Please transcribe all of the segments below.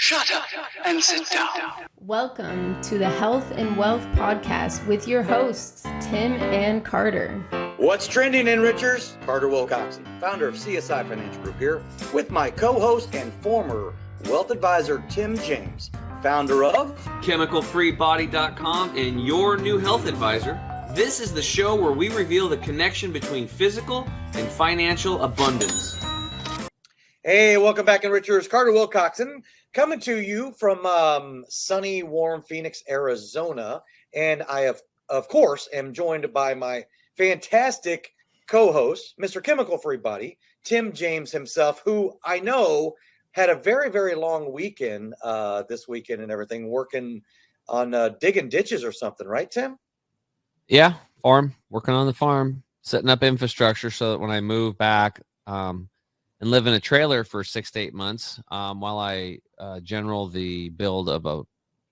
Shut up and sit down. Welcome to the Health and Wealth Podcast with your hosts, Tim and Carter. What's trending, Enrichers? Carter Wilcoxon, founder of CSI Financial Group here, with my co-host and former wealth advisor, Tim James, founder of chemicalfreebody.com and your new health advisor. This is the show where we reveal the connection between physical and financial abundance. Hey, welcome back, Enrichers. Carter Wilcoxon coming to you from sunny, warm Phoenix, Arizona. And I, of course, am joined by my fantastic co-host, Mr. Chemical Free Body, Tim James himself, who I know had a very, very long weekend this weekend and everything, working on digging ditches or something, right, Tim? Yeah, working on the farm, setting up infrastructure so that when I move back and live in a trailer for 6 to 8 months while I general the build of a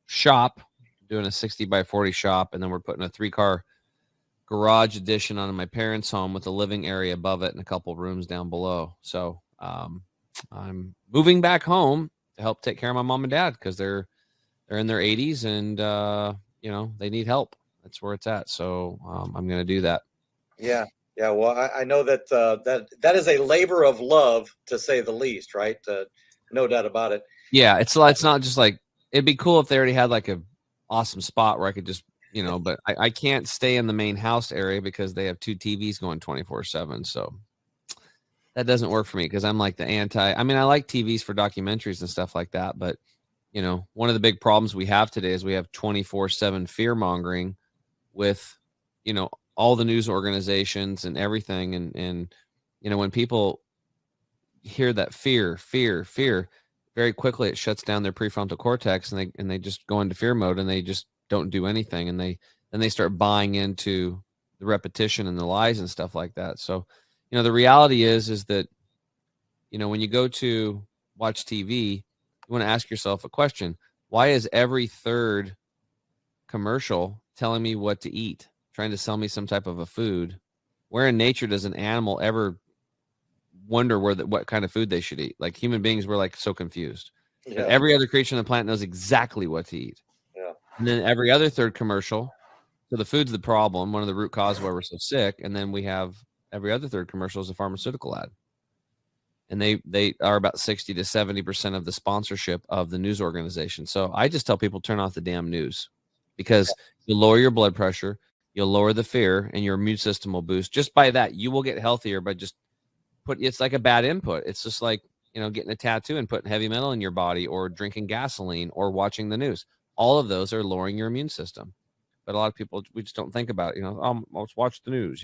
shop, doing a 60 by 40 shop, and then we're putting a 3-car garage addition on my parents' home with a living area above it and a couple rooms down below. So I'm moving back home to help take care of my mom and dad because they're in their 80s and they need help. That's where it's at. So I'm going to do that. Yeah. Yeah. Well, I know that that is a labor of love, to say the least, right? No doubt about it. Yeah. It's not just like, it'd be cool if they already had like a awesome spot where I could just, but I can't stay in the main house area because they have 2 TVs going 24/7. So that doesn't work for me because I'm like I like TVs for documentaries and stuff like that. But, one of the big problems we have today is we have 24/7 fear mongering with, all the news organizations and everything. And when people hear that fear, very quickly it shuts down their prefrontal cortex and they just go into fear mode and they just don't do anything. And then they start buying into the repetition and the lies and stuff like that. So, the reality is that, when you go to watch TV, you want to ask yourself a question. Why is every third commercial telling me what to eat, trying to sell me some type of a food? Where in nature does an animal ever wonder what kind of food they should eat? Like human beings, we're like so confused. Yeah. Every other creature on the planet knows exactly what to eat. Yeah. And then every other third commercial, so the food's the problem, one of the root causes why we're so sick. And then we have every other third commercial is a pharmaceutical ad. And they are about 60 to 70% of the sponsorship of the news organization. So I just tell people, turn off the damn news, because you'll lower your blood pressure, you'll lower the fear, and your immune system will boost. Just by that, you will get healthier by just it's like a bad input. It's just like, getting a tattoo and putting heavy metal in your body, or drinking gasoline, or watching the news. All of those are lowering your immune system. But a lot of people, we just don't think about it. Let's watch the news,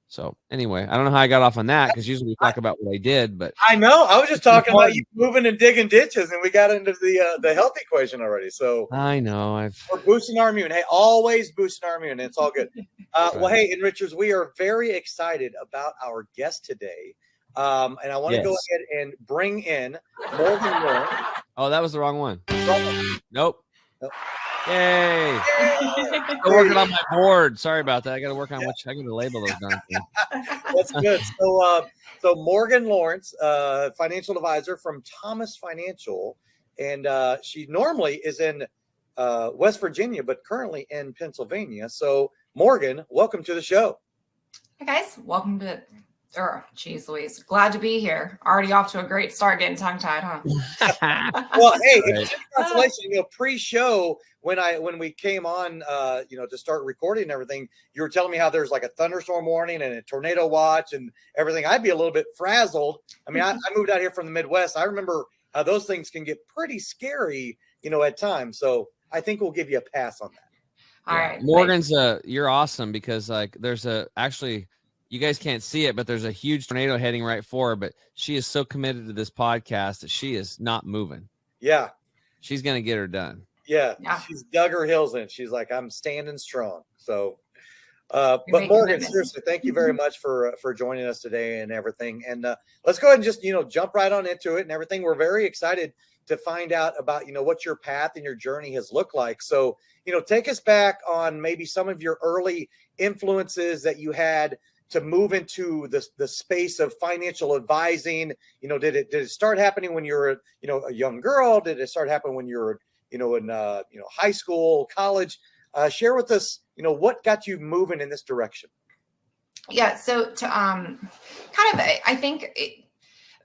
So anyway, I don't know how I got off on that, because usually we talk about what I did, but I know I was just talking about you moving and digging ditches, and we got into the health equation already. So I know we're boosting our immune. Hey, always boosting our immune. It's all good. Well, hey, Enrichers, we are very excited about our guest today, and I want to go ahead and bring in Morgan Lawrence. Oh, that was the wrong one. Nope. Yay! I'm working on my board. Sorry about that. I got to work on I got to label those darn things. That's good. So Morgan Lawrence, financial advisor from Thomas Financial, and she normally is in West Virginia, but currently in Pennsylvania. So Morgan, welcome to the show. Hey guys, welcome to. Geez Louise, glad to be here. Already off to a great start, getting tongue-tied, huh? Well, hey, it's consolation. Pre-show when we came on, to start recording and everything, you were telling me how there's like a thunderstorm warning and a tornado watch and everything. I'd be a little bit frazzled. I mean, I moved out here from the Midwest. I remember how those things can get pretty scary, at times. So I think we'll give you a pass on that. All right, Morgan's you're awesome, because there's actually. You guys can't see it, but there's a huge tornado heading right for her. But she is so committed to this podcast that she is not moving. Yeah. She's going to get her done. Yeah. She's dug her heels in. She's like, I'm standing strong. So, but Morgan, seriously, thank you very much for joining us today and everything. And let's go ahead and just, jump right on into it and everything. We're very excited to find out about, what your path and your journey has looked like. So, take us back on maybe some of your early influences that you had, to move into the space of financial advising? Did it start happening when you were, a young girl? Did it start happening when you were, in high school, college? Share with us, what got you moving in this direction? Yeah. So to I think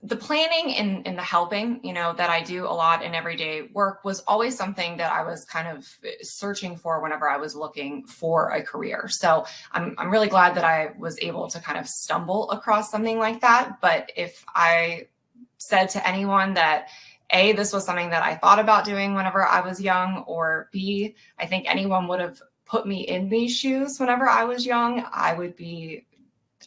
the planning and the helping, that I do a lot in everyday work was always something that I was kind of searching for whenever I was looking for a career. So I'm really glad that I was able to kind of stumble across something like that. But if I said to anyone that A, this was something that I thought about doing whenever I was young, or B, I think anyone would have put me in these shoes whenever I was young, I would be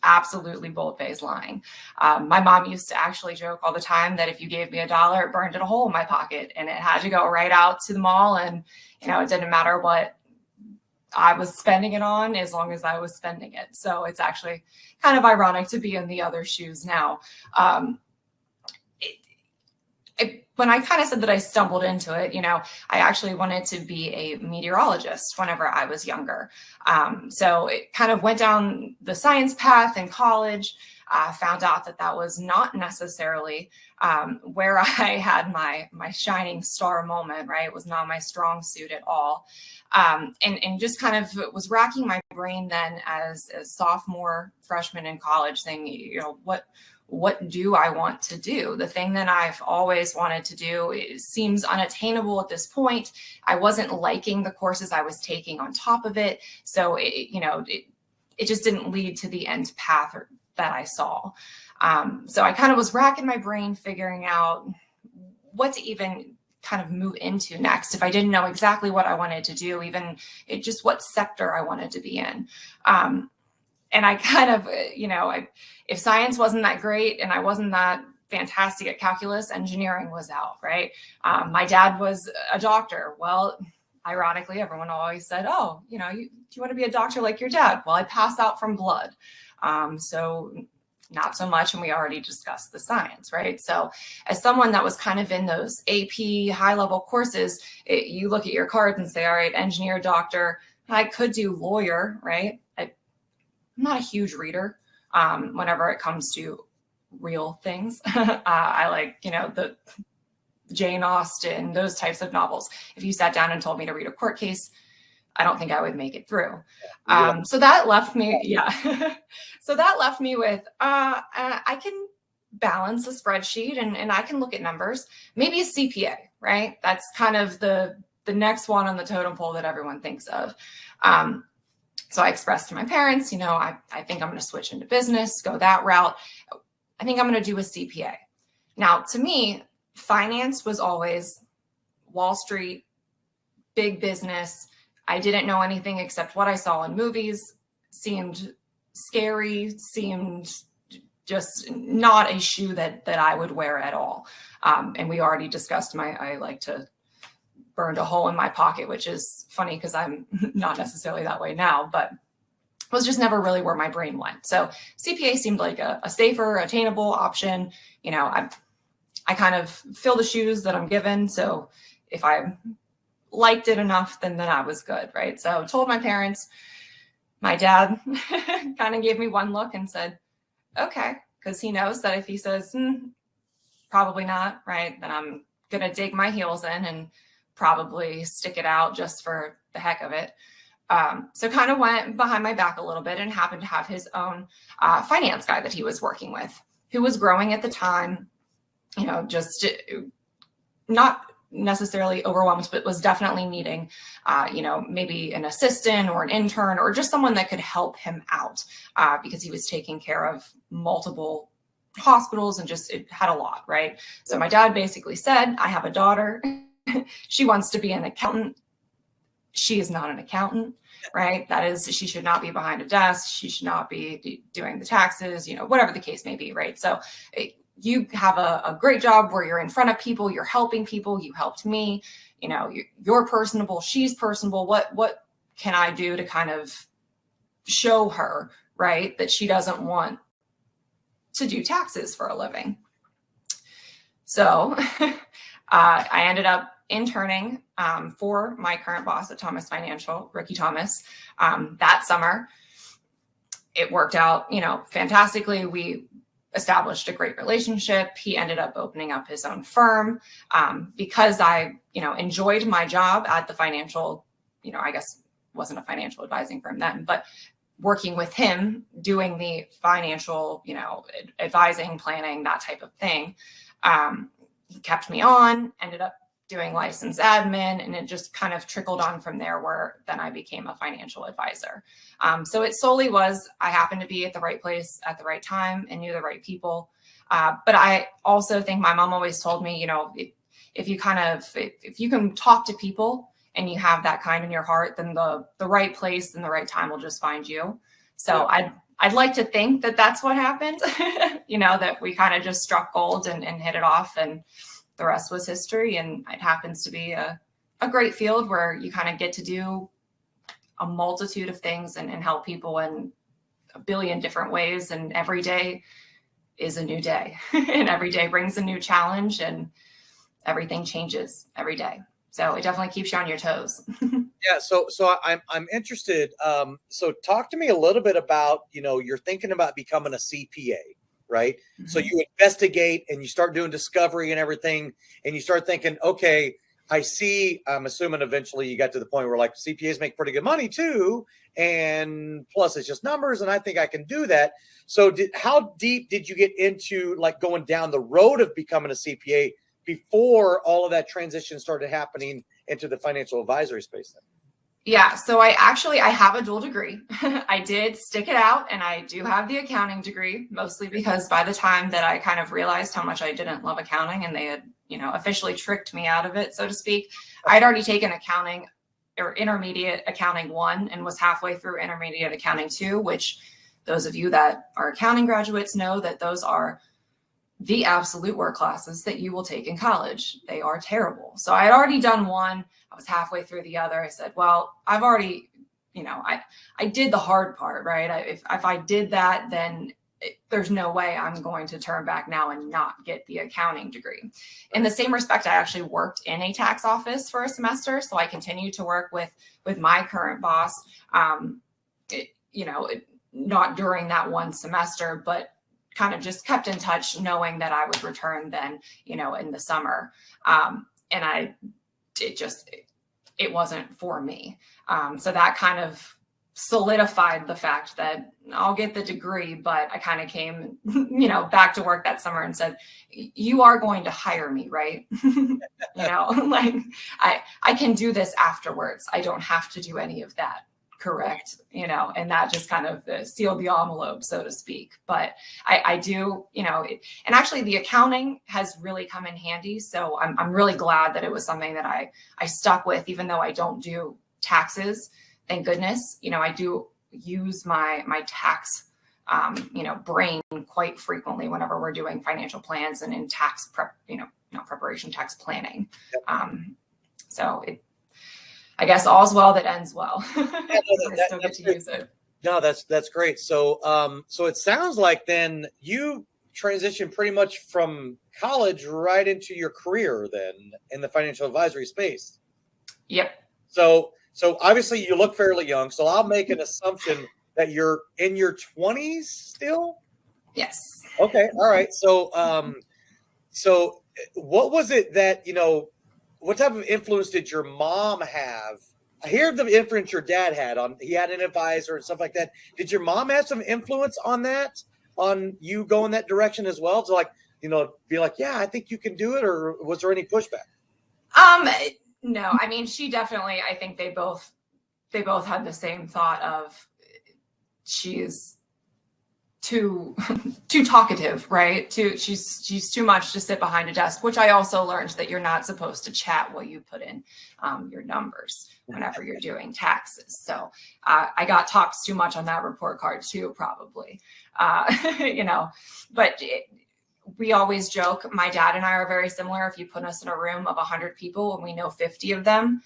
absolutely bold-faced lying. My mom used to actually joke all the time that if you gave me $1, it burned a hole in my pocket, and it had to go right out to the mall. And, it didn't matter what I was spending it on as long as I was spending it. So it's actually kind of ironic to be in the other shoes now. When I kind of said that I stumbled into it, I actually wanted to be a meteorologist whenever I was younger. So it kind of went down the science path in college. Found out that was not necessarily where I had my shining star moment, right? It was not my strong suit at all. And just kind of was racking my brain then as a sophomore, freshman in college, saying, what do I want to do? The thing that I've always wanted to do seems unattainable at this point. I wasn't liking the courses I was taking on top of it. So, it just didn't lead to the end path that I saw. So I kind of was racking my brain, figuring out what to even kind of move into next. If I didn't know exactly what I wanted to do, even just what sector I wanted to be in. And I kind of, if science wasn't that great and I wasn't that fantastic at calculus, engineering was out, right? My dad was a doctor. Well, ironically, everyone always said, oh, do you want to be a doctor like your dad? Well, I pass out from blood. So not so much. And we already discussed the science, right? So as someone that was kind of in those AP high-level courses, you look at your cards and say, all right, engineer, doctor, I could do lawyer, right? I'm not a huge reader whenever it comes to real things. I like, the Jane Austen, those types of novels. If you sat down and told me to read a court case, I don't think I would make it through. So that left me, so that left me with, I can balance a spreadsheet and I can look at numbers, maybe a CPA, right? That's kind of the next one on the totem pole that everyone thinks of. So I expressed to my parents, I think I'm going to switch into business, go that route. I think I'm going to do a CPA. Now, to me, finance was always Wall Street, big business. I didn't know anything except what I saw in movies. Seemed scary, seemed just not a shoe that I would wear at all. And we already discussed I like to burned a hole in my pocket, which is funny because I'm not necessarily that way now, but was just never really where my brain went. So CPA seemed like a safer, attainable option. I kind of fill the shoes that I'm given. So if I liked it enough, then I was good, right? So I told my parents. My dad kind of gave me one look and said, okay, because he knows that if he says, probably not, right, then I'm going to dig my heels in and probably stick it out just for the heck of it. So kind of went behind my back a little bit and happened to have his own finance guy that he was working with, who was growing at the time, just not necessarily overwhelmed, but was definitely needing, maybe an assistant or an intern or just someone that could help him out because he was taking care of multiple hospitals and just it had a lot, right? So my dad basically said, I have a daughter. She wants to be an accountant. She is not an accountant, right? That is, she should not be behind a desk. She should not be doing the taxes, whatever the case may be, right? So you have a great job where you're in front of people, you're helping people, you helped me, you're personable, she's personable. What can I do to kind of show her, right, that she doesn't want to do taxes for a living? So I ended up interning for my current boss at Thomas Financial, Ricky Thomas, that summer. it worked out, fantastically. We established a great relationship. He ended up opening up his own firm because I, enjoyed my job at the financial, I guess wasn't a financial advising firm then, but working with him, doing the financial, advising, planning, that type of thing. He kept me on, ended up doing license admin, and it just kind of trickled on from there, where then I became a financial advisor. So it solely was, I happened to be at the right place at the right time and knew the right people. But I also think my mom always told me, if you can talk to people and you have that kind in your heart, then the right place and the right time will just find you. So I'd like to think that that's what happened, that we kind of just struck gold and hit it off, and the rest was history. And it happens to be a great field where you kind of get to do a multitude of things and help people in a billion different ways. And every day is a new day and every day brings a new challenge, and everything changes every day. So it definitely keeps you on your toes. Yeah. So I'm interested. So talk to me a little bit about, you're thinking about becoming a CPA, right? Mm-hmm. So you investigate and you start doing discovery and everything, and you start thinking, okay, I'm assuming eventually you got to the point where like CPAs make pretty good money too. And plus it's just numbers, and I think I can do that. So how deep did you get into like going down the road of becoming a CPA before all of that transition started happening into the financial advisory space then? Yeah, so I have a dual degree. I did stick it out, and I do have the accounting degree, mostly because by the time that I kind of realized how much I didn't love accounting, and they had, officially tricked me out of it, so to speak, I'd already taken accounting or intermediate accounting 1 and was halfway through intermediate accounting 2, which those of you that are accounting graduates know that those are the absolute work classes that you will take in college. They are terrible. So I had already done one. I was halfway through the other. I said, well, I've already, I did the hard part, right? If I did that, then there's no way I'm going to turn back now and not get the accounting degree. In the same respect, I actually worked in a tax office for a semester. So I continued to work with my current boss, not during that one semester, but kind of just kept in touch, knowing that I would return then, in the summer. And it wasn't for me. So that kind of solidified the fact that I'll get the degree, but I kind of came, back to work that summer and said, you are going to hire me, right? Like I can do this afterwards. I don't have to do any of that. Correct. And that just kind of sealed the envelope, so to speak. But I do, and actually the accounting has really come in handy. So I'm really glad that it was something that I stuck with, even though I don't do taxes. Thank goodness. I do use my tax, brain quite frequently whenever we're doing financial plans and in tax prep, not preparation, tax planning. So I guess all's well that ends well. I still get to use it. No, that's great. So, so it sounds like then you transitioned pretty much from college right into your career then in the financial advisory space. Yep. So obviously you look fairly young. So I'll make an assumption that you're in your 20s still. Yes. Okay. All right. So, so what was it that, what type of influence did your mom have? I hear the influence your dad had he had an advisor and stuff like that. Did your mom have some influence on that, on you going that direction as well? To be like, yeah, I think you can do it. Or was there any pushback? No, I mean, she definitely, I think they both had the same thought of she's too talkative, right? She's too much to sit behind a desk, which I also learned that you're not supposed to chat while you put in your numbers whenever you're doing taxes. So I got talked too much on that report card too, probably, but we always joke. My dad and I are very similar. If you put us in a room of 100 people and we know 50 of them,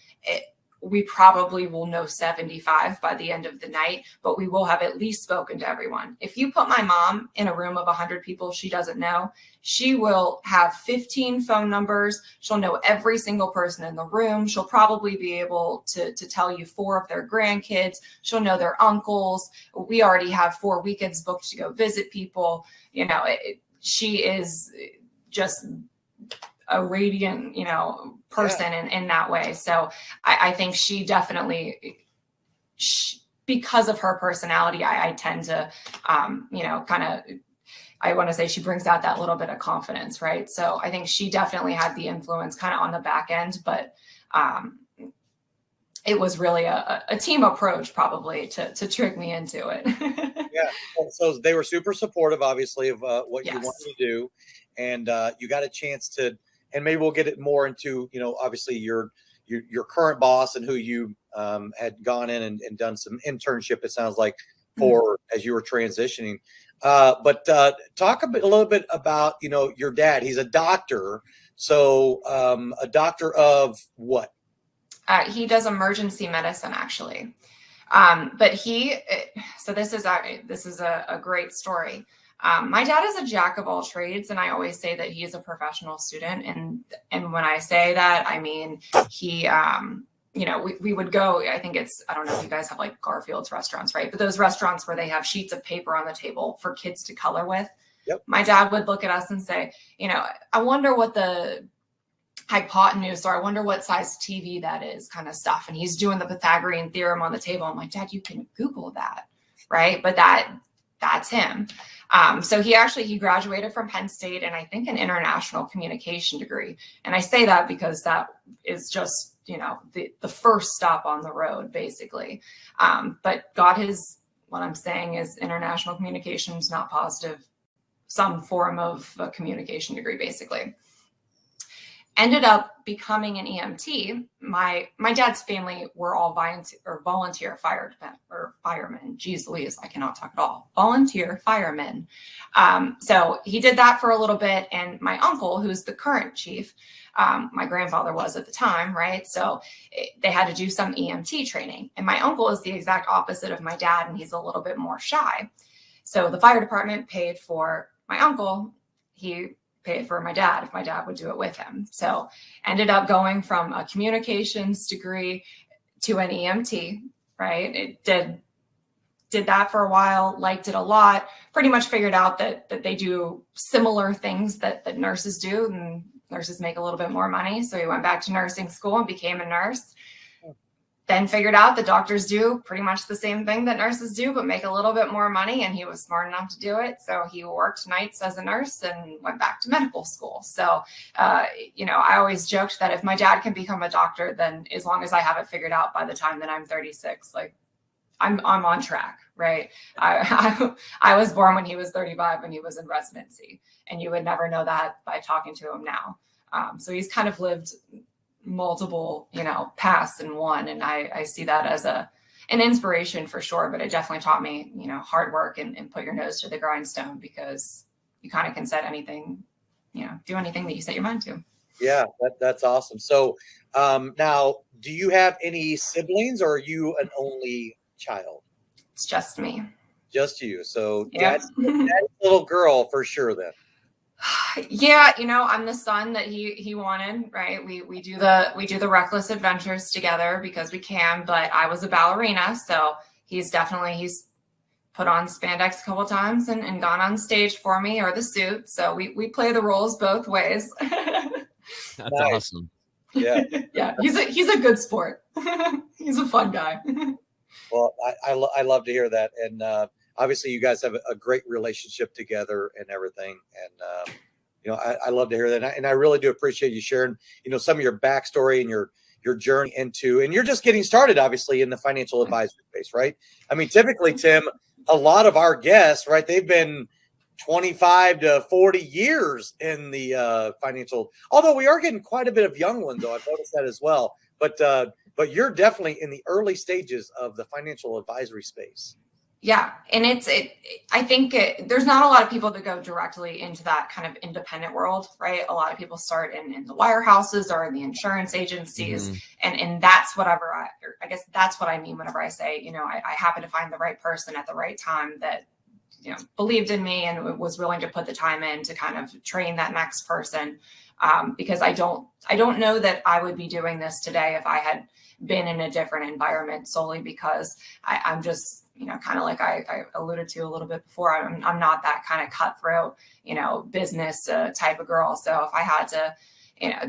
we probably will know 75 by the end of the night, but we will have at least spoken to everyone. If you put my mom in a room of 100 people she doesn't know, she will have 15 phone numbers. She'll know every single person in the room. She'll probably be able to tell you 4 of their grandkids. She'll know their uncles. We already have 4 weekends booked to go visit people. You know, she is just a radiant, you know, person in that way. So I think she definitely, because of her personality, I tend to, you know, kind of, I want to say she brings out that little bit of confidence, right? So I think she definitely had the influence kind of on the back end, but it was really a team approach probably to trick me into it. Yeah. So they were super supportive, obviously, of what you Yes. wanted to do. And you got a chance to, and maybe we'll get it more into, you know, obviously your current boss and who you had gone in and done some internship, it sounds like, for as you were transitioning. But talk a little bit about, you know, your dad. He's a doctor. So a doctor of what? He does emergency medicine, actually. But so this is a great story. My dad is a jack of all trades, and I always say that he is a professional student. And when I say that, I mean, he, you know, we would go, I don't know if you guys have like Garfield's restaurants, right? But those restaurants where they have sheets of paper on the table for kids to color with. Yep. My dad would look at us and say, you know, I wonder what the hypotenuse, or I wonder what size TV that is, kind of stuff. And he's doing the Pythagorean theorem on the table. I'm like, Dad, you can Google that, right? But that's him. So he graduated from Penn State, and I think an international communication degree. And I say that because that is just, you know, the first stop on the road, basically. But got what I'm saying is international communications, not positive, some form of a communication degree, basically. Ended up becoming an EMT. My dad's family were all volunteer firemen. Geez Louise, I cannot talk at all. Volunteer firemen. So he did that for a little bit. And my uncle, who's the current chief, my grandfather was at the time, right? So they had to do some EMT training. And my uncle is the exact opposite of my dad, and he's a little bit more shy. So the fire department paid for my uncle. He paid for my dad if my dad would do it with him. So ended up going from a communications degree to an EMT, right? It did that for a while, liked it a lot, pretty much figured out that they do similar things that nurses do, and nurses make a little bit more money. So he went back to nursing school and became a nurse. Then figured out that doctors do pretty much the same thing that nurses do, but make a little bit more money. And he was smart enough to do it. So he worked nights as a nurse and went back to medical school. So, you know, I always joked that if my dad can become a doctor, then as long as I have it figured out by the time that I'm 36, like I'm on track, right? I was born when he was 35 when he was in residency, and you would never know that by talking to him now. So he's kind of lived multiple, you know, paths in one. And I see that as an inspiration for sure, but it definitely taught me, you know, hard work and put your nose to the grindstone, because you kind of can set anything, you know, do anything that you set your mind to. Yeah, that's awesome. So now, do you have any siblings, or are you an only child? It's just me. Just you. So Yeah. dad's little girl for sure then. Yeah, you know, I'm the son that he wanted, right? We do the reckless adventures together because we can, but I was a ballerina, so he's put on spandex a couple times and gone on stage for me, or the suit. So we play the roles both ways. That's Nice. awesome. Yeah. Yeah, he's a good sport. He's a fun guy. Well, I love to hear that. And obviously you guys have a great relationship together and everything. And, you know, I love to hear that. And I really do appreciate you sharing, you know, some of your backstory and your journey into, and you're just getting started, obviously, in the financial advisory space, right? I mean, typically, Tim, a lot of our guests, right, they've been 25 to 40 years in the financial, although we are getting quite a bit of young ones, though. I've noticed that as well. But you're definitely in the early stages of the financial advisory space. Yeah. And I think there's not a lot of people that go directly into that kind of independent world, right? A lot of people start in the wirehouses or in the insurance agencies. And that's whatever I guess that's what I mean whenever I say, I happen to find the right person at the right time that, believed in me and was willing to put the time in to kind of train that next person. Because I don't know that I would be doing this today if I had been in a different environment, solely because I'm just, kind of like I alluded to a little bit before, I'm not that kind of cutthroat, business type of girl. So if I had to,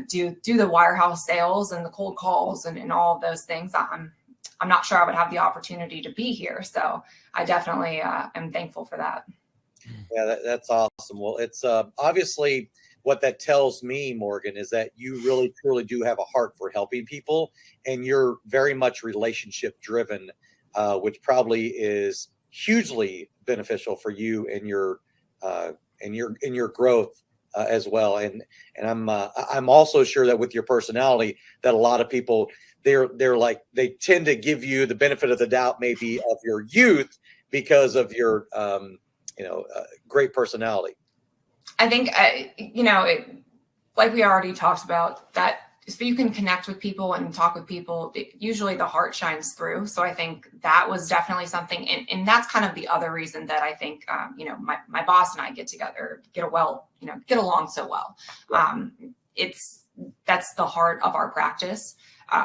do the wirehouse sales and the cold calls and all of those things, I'm not sure I would have the opportunity to be here. So I definitely am thankful for that. Yeah, that's awesome. Well, it's obviously what that tells me, Morgan, is that you really truly do have a heart for helping people, and you're very much relationship driven, which probably is hugely beneficial for you and your growth as well. And I'm also sure that with your personality, that a lot of people they're like, they tend to give you the benefit of the doubt, maybe, of your youth because of your great personality. I think, like we already talked about, that if you can connect with people and talk with people, usually the heart shines through. So I think that was definitely something. And that's kind of the other reason that I think, my boss and I get along so well. That's the heart of our practice.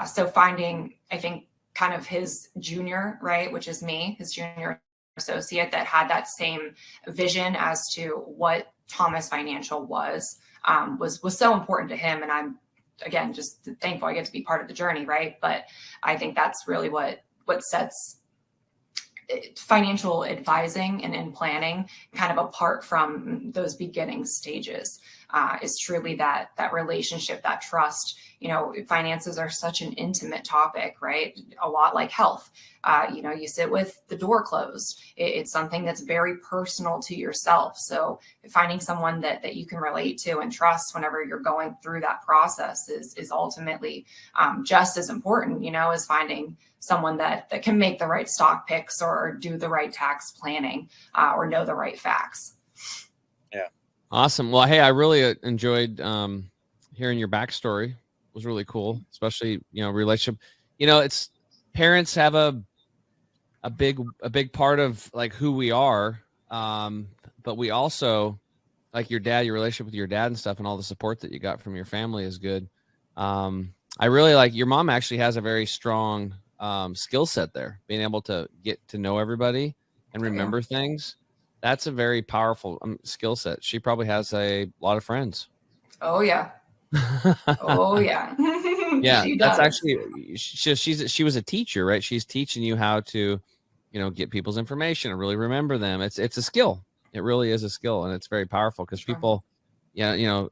So finding, I think, kind of his junior, right, which is me, his junior associate that had that same vision as to what Thomas Financial was so important to him. And I'm, again, just thankful I get to be part of the journey, right? But I think that's really what sets financial advising and planning kind of apart from those beginning stages, is truly that relationship, that trust. Finances are such an intimate topic, right? A lot like health. You sit with the door closed. It's something that's very personal to yourself. So finding someone that you can relate to and trust whenever you're going through that process is ultimately just as important, as finding someone that can make the right stock picks or do the right tax planning or know the right facts. Yeah. Awesome. Well, hey, I really enjoyed hearing your backstory. It was really cool, especially, relationship. It's parents have a big part of like who we are. But we also, like your relationship with your dad and stuff, and all the support that you got from your family is good. I really like your mom actually has a very strong skill set there, being able to get to know everybody and remember things. That's a very powerful skill set. She probably has a lot of friends. Oh yeah. Oh yeah. Yeah, She that's does. actually she was a teacher, right? She's teaching you how to, get people's information and really remember them. It's a skill. It really is a skill, and it's very powerful because people, if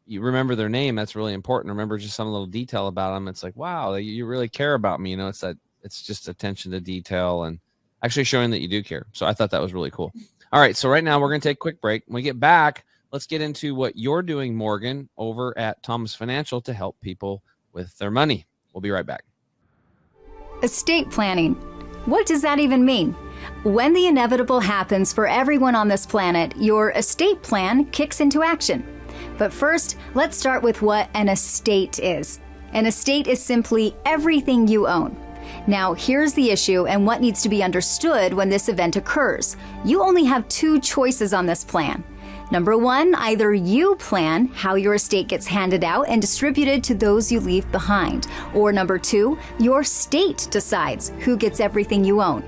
you remember their name, that's really important. Remember just some little detail about them. It's like, wow, you really care about me. It's just attention to detail and actually showing that you do care. So I thought that was really cool. All right, so right now we're going to take a quick break. When we get back, let's get into what you're doing, Morgan, over at Thomas Financial to help people with their money. We'll be right back. Estate planning. What does that even mean? When the inevitable happens for everyone on this planet, your estate plan kicks into action. But first, let's start with what an estate is. An estate is simply everything you own. Now, here's the issue and what needs to be understood when this event occurs. You only have two choices on this plan. Number one, either you plan how your estate gets handed out and distributed to those you leave behind. Or number two, your state decides who gets everything you own.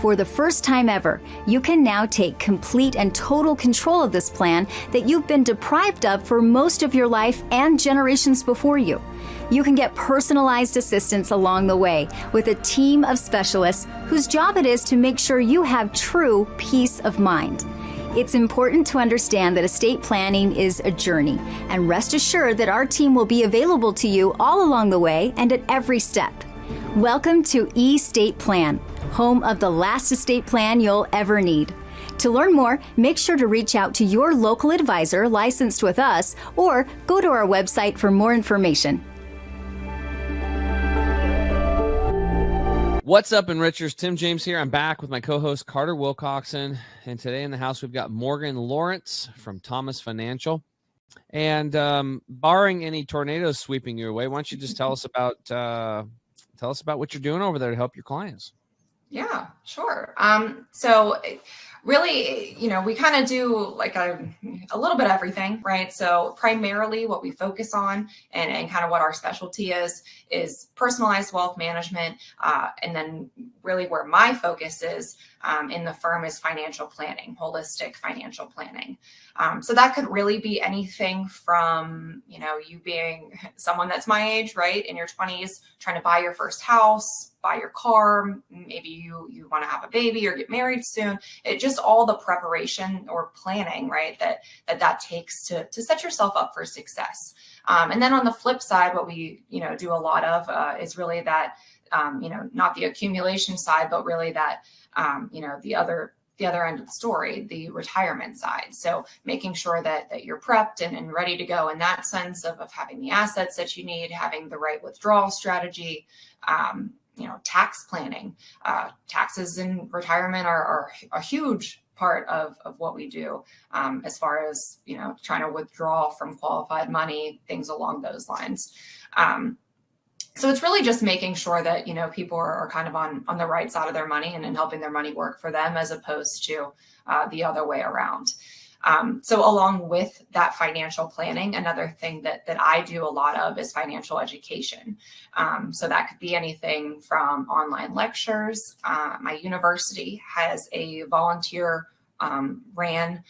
For the first time ever, you can now take complete and total control of this plan that you've been deprived of for most of your life and generations before you. You can get personalized assistance along the way with a team of specialists whose job it is to make sure you have true peace of mind. It's important to understand that estate planning is a journey, and rest assured that our team will be available to you all along the way and at every step. Welcome to Estate Plan, home of the last estate plan you'll ever need. To learn more, make sure to reach out to your local advisor licensed with us or go to our website for more information. What's up, Enrichers? Tim James here. I'm back with my co-host Carter Wilcoxon, and today in the house we've got Morgan Lawrence from Thomas Financial. And barring any tornadoes sweeping you away, why don't you just tell us about what you're doing over there to help your clients? Yeah, sure. So really, we kind of do like a little bit of everything, right? So primarily what we focus on and kind of what our specialty is personalized wealth management. And then really where my focus is in the firm is financial planning, holistic financial planning. So that could really be anything from, you being someone that's my age, right, in your 20s, trying to buy your first house, buy your car, maybe you want to have a baby or get married soon. It just all the preparation or planning, right, that takes to set yourself up for success. And then on the flip side, what we, do a lot of is really that, not the accumulation side, but really that, the other end of the story, the retirement side. So making sure that you're prepped and ready to go in that sense of having the assets that you need, having the right withdrawal strategy, tax planning. Taxes in retirement are a huge part of what we do as far as, trying to withdraw from qualified money, things along those lines. So it's really just making sure that, people are kind of on the right side of their money and helping their money work for them as opposed to the other way around. So along with that financial planning, another thing that I do a lot of is financial education. So that could be anything from online lectures. My university has a volunteer ran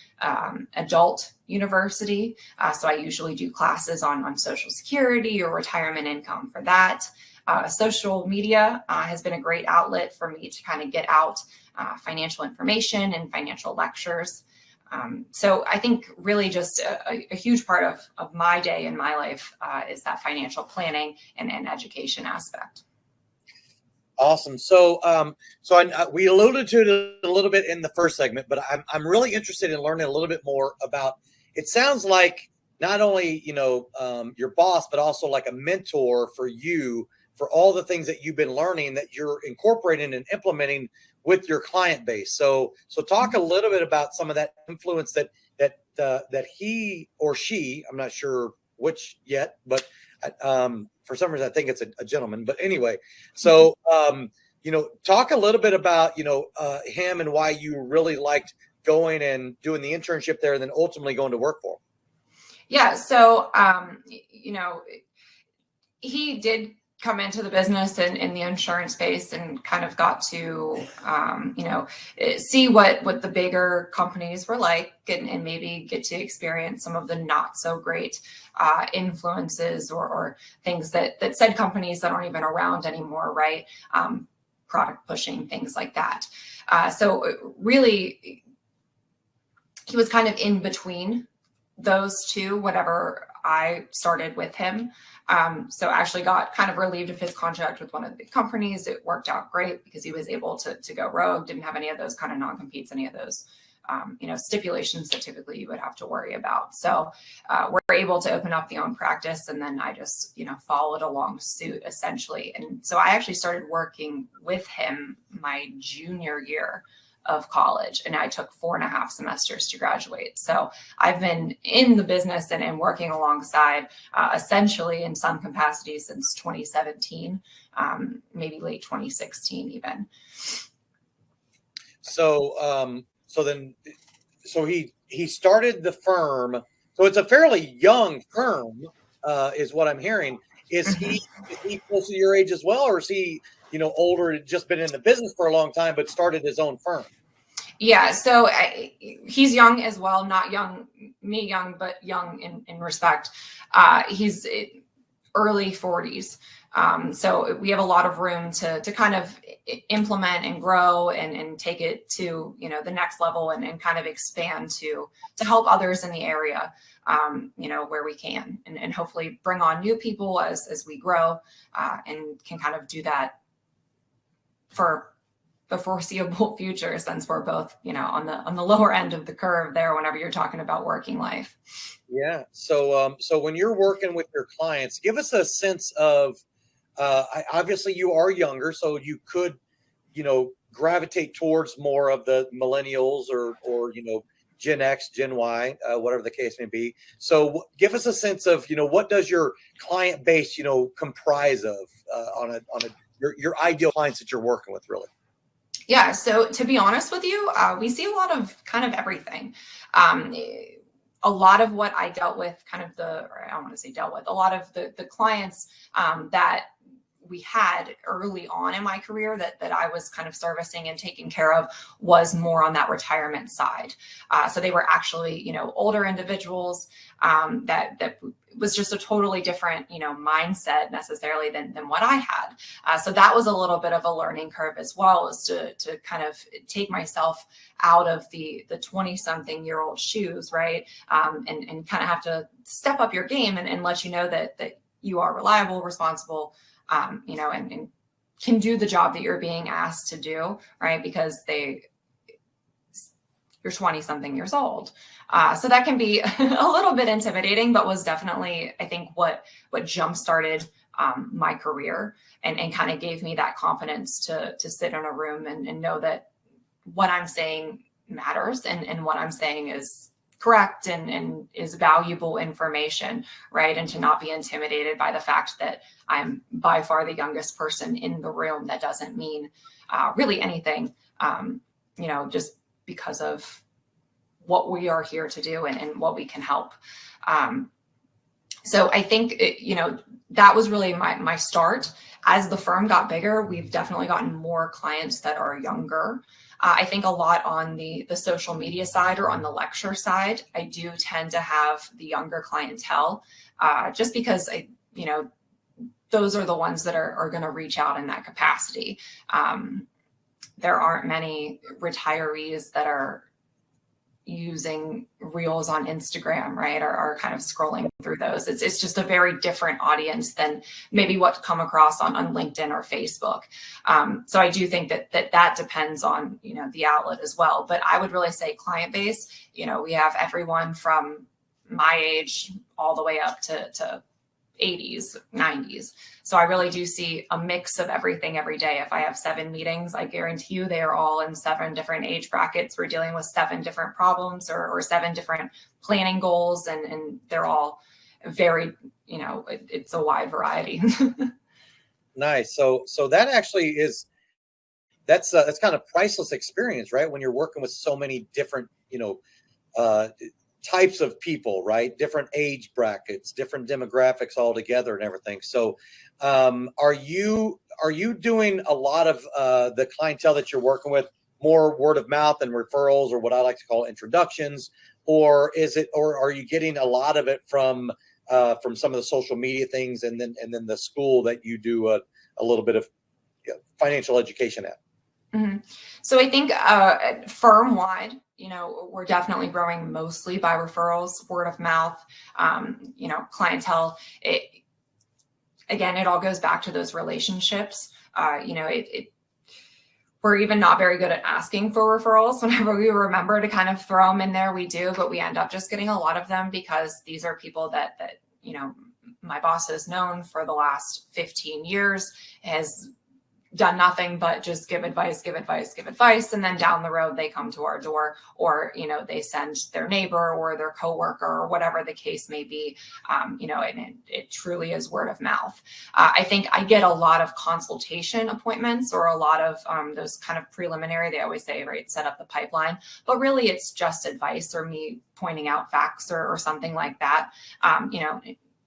adult university. So I usually do classes on Social Security or retirement income for that. Social media has been a great outlet for me to kind of get out financial information and financial lectures. So I think really just a huge part of my day in my life is that financial planning and education aspect. Awesome. So, we alluded to it a little bit in the first segment, but I'm really interested in learning a little bit more about. It sounds like not only your boss, but also like a mentor for you for all the things that you've been learning that you're incorporating and implementing with your client base. So talk a little bit about some of that influence that he or she, I'm not sure which yet, but for some reason I think it's a gentleman. But anyway, so talk a little bit about him and why you really liked going and doing the internship there, and then ultimately going to work for him. Yeah. So he did come into the business and in the insurance space and kind of got to, see what the bigger companies were like and maybe get to experience some of the not so great influences or things that said companies that aren't even around anymore, right? Product pushing, things like that. So really, he was kind of in between those two whenever I started with him. So actually got kind of relieved of his contract with one of the big companies. It worked out great because he was able to go rogue, didn't have any of those kind of non-competes, any of those, stipulations that typically you would have to worry about. So we're able to open up the own practice, and then I just, followed along suit essentially. And so I actually started working with him my junior year of college, and I took 4.5 semesters to graduate. So I've been in the business and working alongside essentially in some capacity since 2017, maybe late 2016 even. So he started the firm. So it's a fairly young firm, is what I'm hearing. Is he close to your age as well, or is he older, just been in the business for a long time, but started his own firm? Yeah, so he's young as well, not me young, but young in respect. He's early 40s. So we have a lot of room to kind of implement and grow and take it to, the next level and kind of expand to help others in the area, where we can and hopefully bring on new people as we grow and can kind of do that for the foreseeable future, since we're both, on the lower end of the curve there whenever you're talking about working life. Yeah. So when you're working with your clients, give us a sense of, obviously you are younger, so you could gravitate towards more of the millennials or Gen X, Gen Y, whatever the case may be. So give us a sense of, what does your client base, comprise of on your ideal clients that you're working with, really? Yeah. So to be honest with you, we see a lot of kind of everything. A lot of what I dealt with, I don't want to say dealt with, a lot of the clients that we had early on in my career that I was kind of servicing and taking care of was more on that retirement side. So they were actually, older individuals that was just a totally different, mindset necessarily than what I had. So that was a little bit of a learning curve as well, as to kind of take myself out of the 20-something-year-old shoes, right? And kind of have to step up your game and let you know that you are reliable, responsible, and can do the job that you're being asked to do, right? Because you're 20 something years old. So that can be a little bit intimidating, but was definitely, I think, what jump-started my career and kind of gave me that confidence to sit in a room and know that what I'm saying matters and what I'm saying is correct and is valuable information, right? And to not be intimidated by the fact that I'm by far the youngest person in the room. That doesn't mean really anything, just because of what we are here to do and what we can help. So I think, that was really my start. As the firm got bigger, we've definitely gotten more clients that are younger. I think a lot on the social media side or on the lecture side, I do tend to have the younger clientele, just because those are the ones that are going to reach out in that capacity. There aren't many retirees that are using reels on Instagram, right? Or kind of scrolling through those. It's just a very different audience than maybe what come across on LinkedIn or Facebook. So I do think that depends on, the outlet as well. But I would really say client base, we have everyone from my age all the way up to 80s, 90s. So I really do see a mix of everything every day. If I have 7 meetings, I guarantee you they are all in 7 different age brackets. We're dealing with 7 different problems or 7 different planning goals, and they're all very, it's a wide variety. Nice. So that actually that's kind of priceless experience, right? When you're working with so many different, types of people, right? Different age brackets, different demographics all together and everything. So are you doing a lot of the clientele that you're working with more word of mouth and referrals, or what I like to call introductions, or are you getting a lot of it from some of the social media things and then the school that you do a little bit of financial education at? Mm-hmm. So I think firm wide, we're definitely growing mostly by referrals, word of mouth, clientele. It all goes back to those relationships. We're even not very good at asking for referrals. Whenever we remember to kind of throw them in there, we do, but we end up just getting a lot of them because these are people that my boss has known for the last 15 years, has done nothing but just give advice. And then down the road, they come to our door, or, they send their neighbor or their coworker or whatever the case may be. And it truly is word of mouth. I think I get a lot of consultation appointments, or a lot of those kind of preliminary, they always say, right, set up the pipeline, but really it's just advice or me pointing out facts or something like that.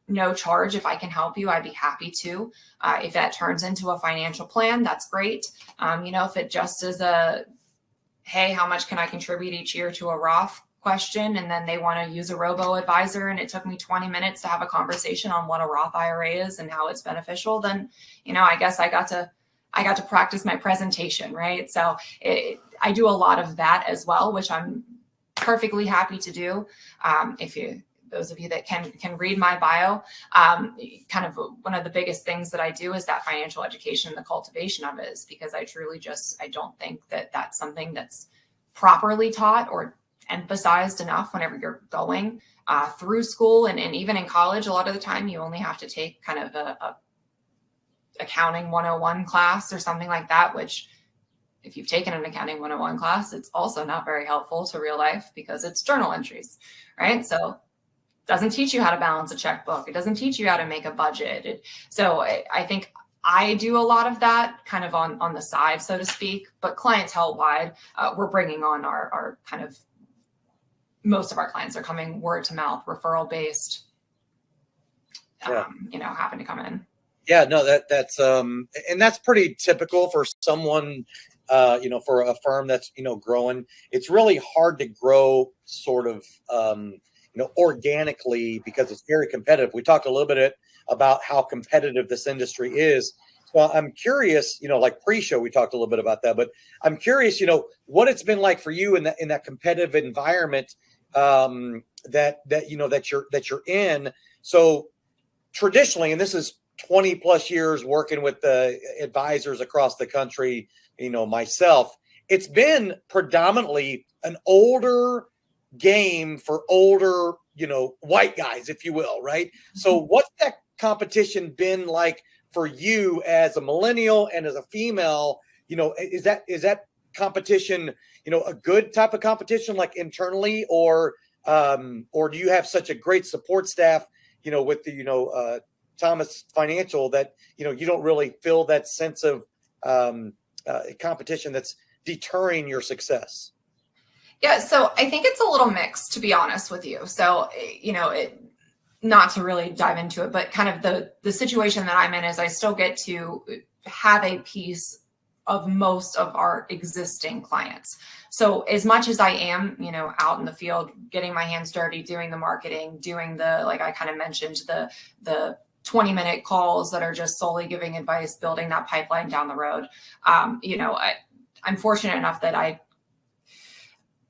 No charge. If I can help you, I'd be happy to. If that turns into a financial plan, that's great. If it just is hey, how much can I contribute each year to a Roth question? And then they want to use a robo advisor, and it took me 20 minutes to have a conversation on what a Roth IRA is and how it's beneficial, then, I guess I got to practice my presentation, right? So I do a lot of that as well, which I'm perfectly happy to do. Those of you that can read my bio, kind of one of the biggest things that I do is that financial education and the cultivation of it, is because I truly I don't think that that's something that's properly taught or emphasized enough whenever you're going through school. And even in college, a lot of the time you only have to take kind of a accounting 101 class or something like that, which if you've taken an accounting 101 class, it's also not very helpful to real life because it's journal entries, right? So it doesn't teach you how to balance a checkbook. It doesn't teach you how to make a budget. So I think I do a lot of that kind of on the side, so to speak, but clientele wide, we're bringing on our kind of, most of our clients are coming word to mouth, referral based, happen to come in. Yeah, no, that's and that's pretty typical for someone, for a firm that's, growing. It's really hard to grow sort of, organically because it's very competitive. We talked a little bit about how competitive this industry is. So I'm curious, like pre-show, we talked a little bit about that, but I'm curious, what it's been like for you in that competitive environment that you're in. So traditionally, and this is 20 plus years working with the advisors across the country, myself, it's been predominantly an older game for older, white guys, if you will, right? So what's that competition been like for you as a millennial and as a female? Is that competition, a good type of competition, like internally, or do you have such a great support staff, with the, Thomas Financial, that, you don't really feel that sense of competition that's deterring your success? Yeah, so I think it's a little mixed, to be honest with you. So, not to really dive into it, but kind of the situation that I'm in is I still get to have a piece of most of our existing clients. So as much as I am, out in the field, getting my hands dirty, doing the marketing, doing the, like I kind of mentioned, the 20-minute calls that are just solely giving advice, building that pipeline down the road. I'm fortunate enough that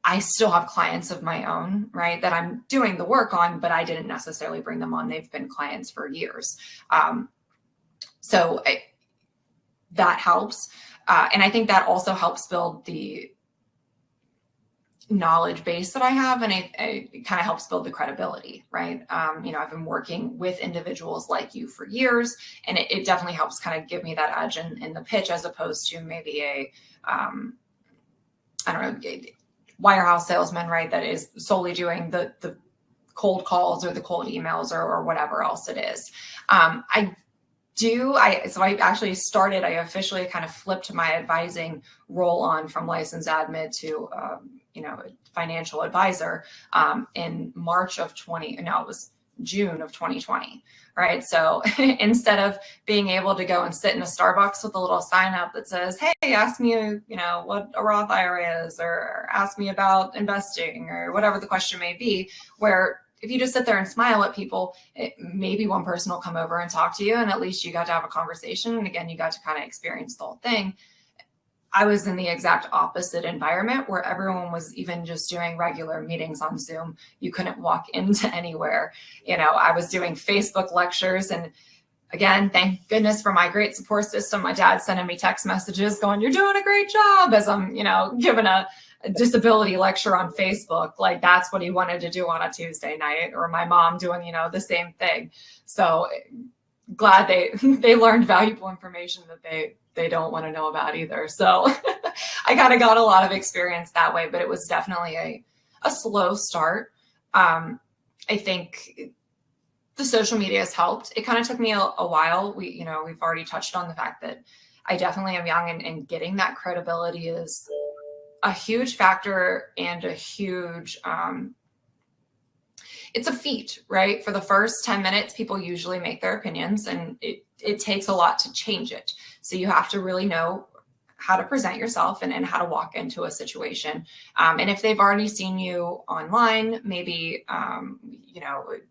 I still have clients of my own, right, that I'm doing the work on, but I didn't necessarily bring them on. They've been clients for years. That helps. And I think that also helps build the knowledge base that I have, and it kind of helps build the credibility, right? I've been working with individuals like you for years, and it definitely helps kind of give me that edge in the pitch, as opposed to maybe wirehouse salesman, right, that is solely doing the cold calls or the cold emails or whatever else it is. I officially kind of flipped my advising role on from licensed admin to, financial advisor in June of 2020. Right. So instead of being able to go and sit in a Starbucks with a little sign up that says, hey, ask me, what a Roth IRA is, or ask me about investing, or whatever the question may be, where if you just sit there and smile at people, maybe one person will come over and talk to you, and at least you got to have a conversation. And again, you got to kind of experience the whole thing. I was in the exact opposite environment where everyone was even just doing regular meetings on Zoom. You couldn't walk into anywhere. I was doing Facebook lectures, and again, thank goodness for my great support system. My dad's sending me text messages going, "You're doing a great job," as I'm, giving a disability lecture on Facebook. Like that's what he wanted to do on a Tuesday night, or my mom doing, the same thing. So glad they learned valuable information that they don't want to know about either. So I kind of got a lot of experience that way, but it was definitely a slow start. I think the social media has helped. It kind of took me a while. We've already touched on the fact that I definitely am young, and getting that credibility is a huge factor and a huge, it's a feat, right? For the first 10 minutes, people usually make their opinions, and it takes a lot to change it. So you have to really know how to present yourself and how to walk into a situation. And if they've already seen you online, maybe,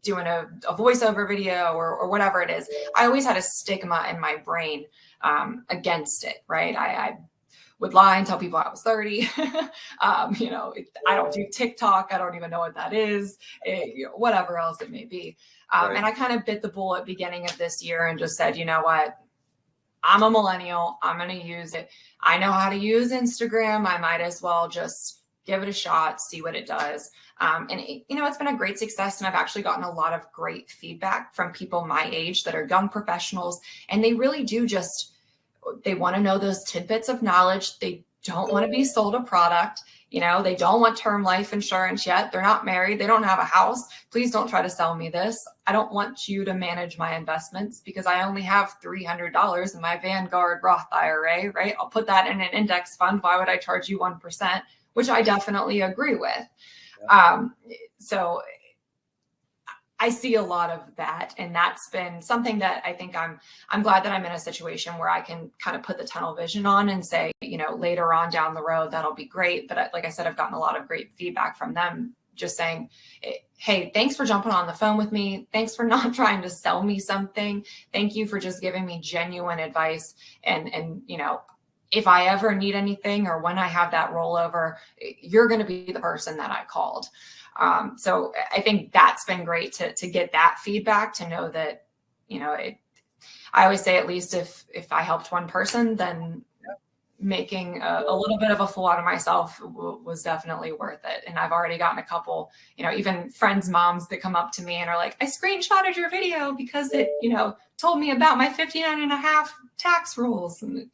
doing a voiceover video or whatever it is, I always had a stigma in my brain against it, right? I would lie and tell people I was 30. I don't do TikTok. I don't even know what that is, whatever else it may be. Right. And I kind of bit the bullet beginning of this year and just said, you know what? I'm a millennial. I'm going to use it. I know how to use Instagram. I might as well just give it a shot, see what it does. It's been a great success. And I've actually gotten a lot of great feedback from people my age that are young professionals. And they really do they want to know those tidbits of knowledge. They don't want to be sold a product. They don't want term life insurance yet. They're not married. They don't have a house. Please don't try to sell me this. I don't want you to manage my investments because I only have $300 in my Vanguard Roth IRA, right? I'll put that in an index fund. Why would I charge you 1%? Which I definitely agree with. Yeah. So I see a lot of that. And that's been something that I think I'm glad that I'm in a situation where I can kind of put the tunnel vision on and say, later on down the road, that'll be great. But like I said, I've gotten a lot of great feedback from them just saying, hey, thanks for jumping on the phone with me. Thanks for not trying to sell me something. Thank you for just giving me genuine advice. And if I ever need anything or when I have that rollover, you're going to be the person that I called. So I think that's been great to get that feedback, to know that, I always say, at least if I helped one person, then making a little bit of a fool out of myself was definitely worth it. And I've already gotten a couple, even friends' moms that come up to me and are like, I screenshotted your video because it, told me about my 59.5 tax rules. And,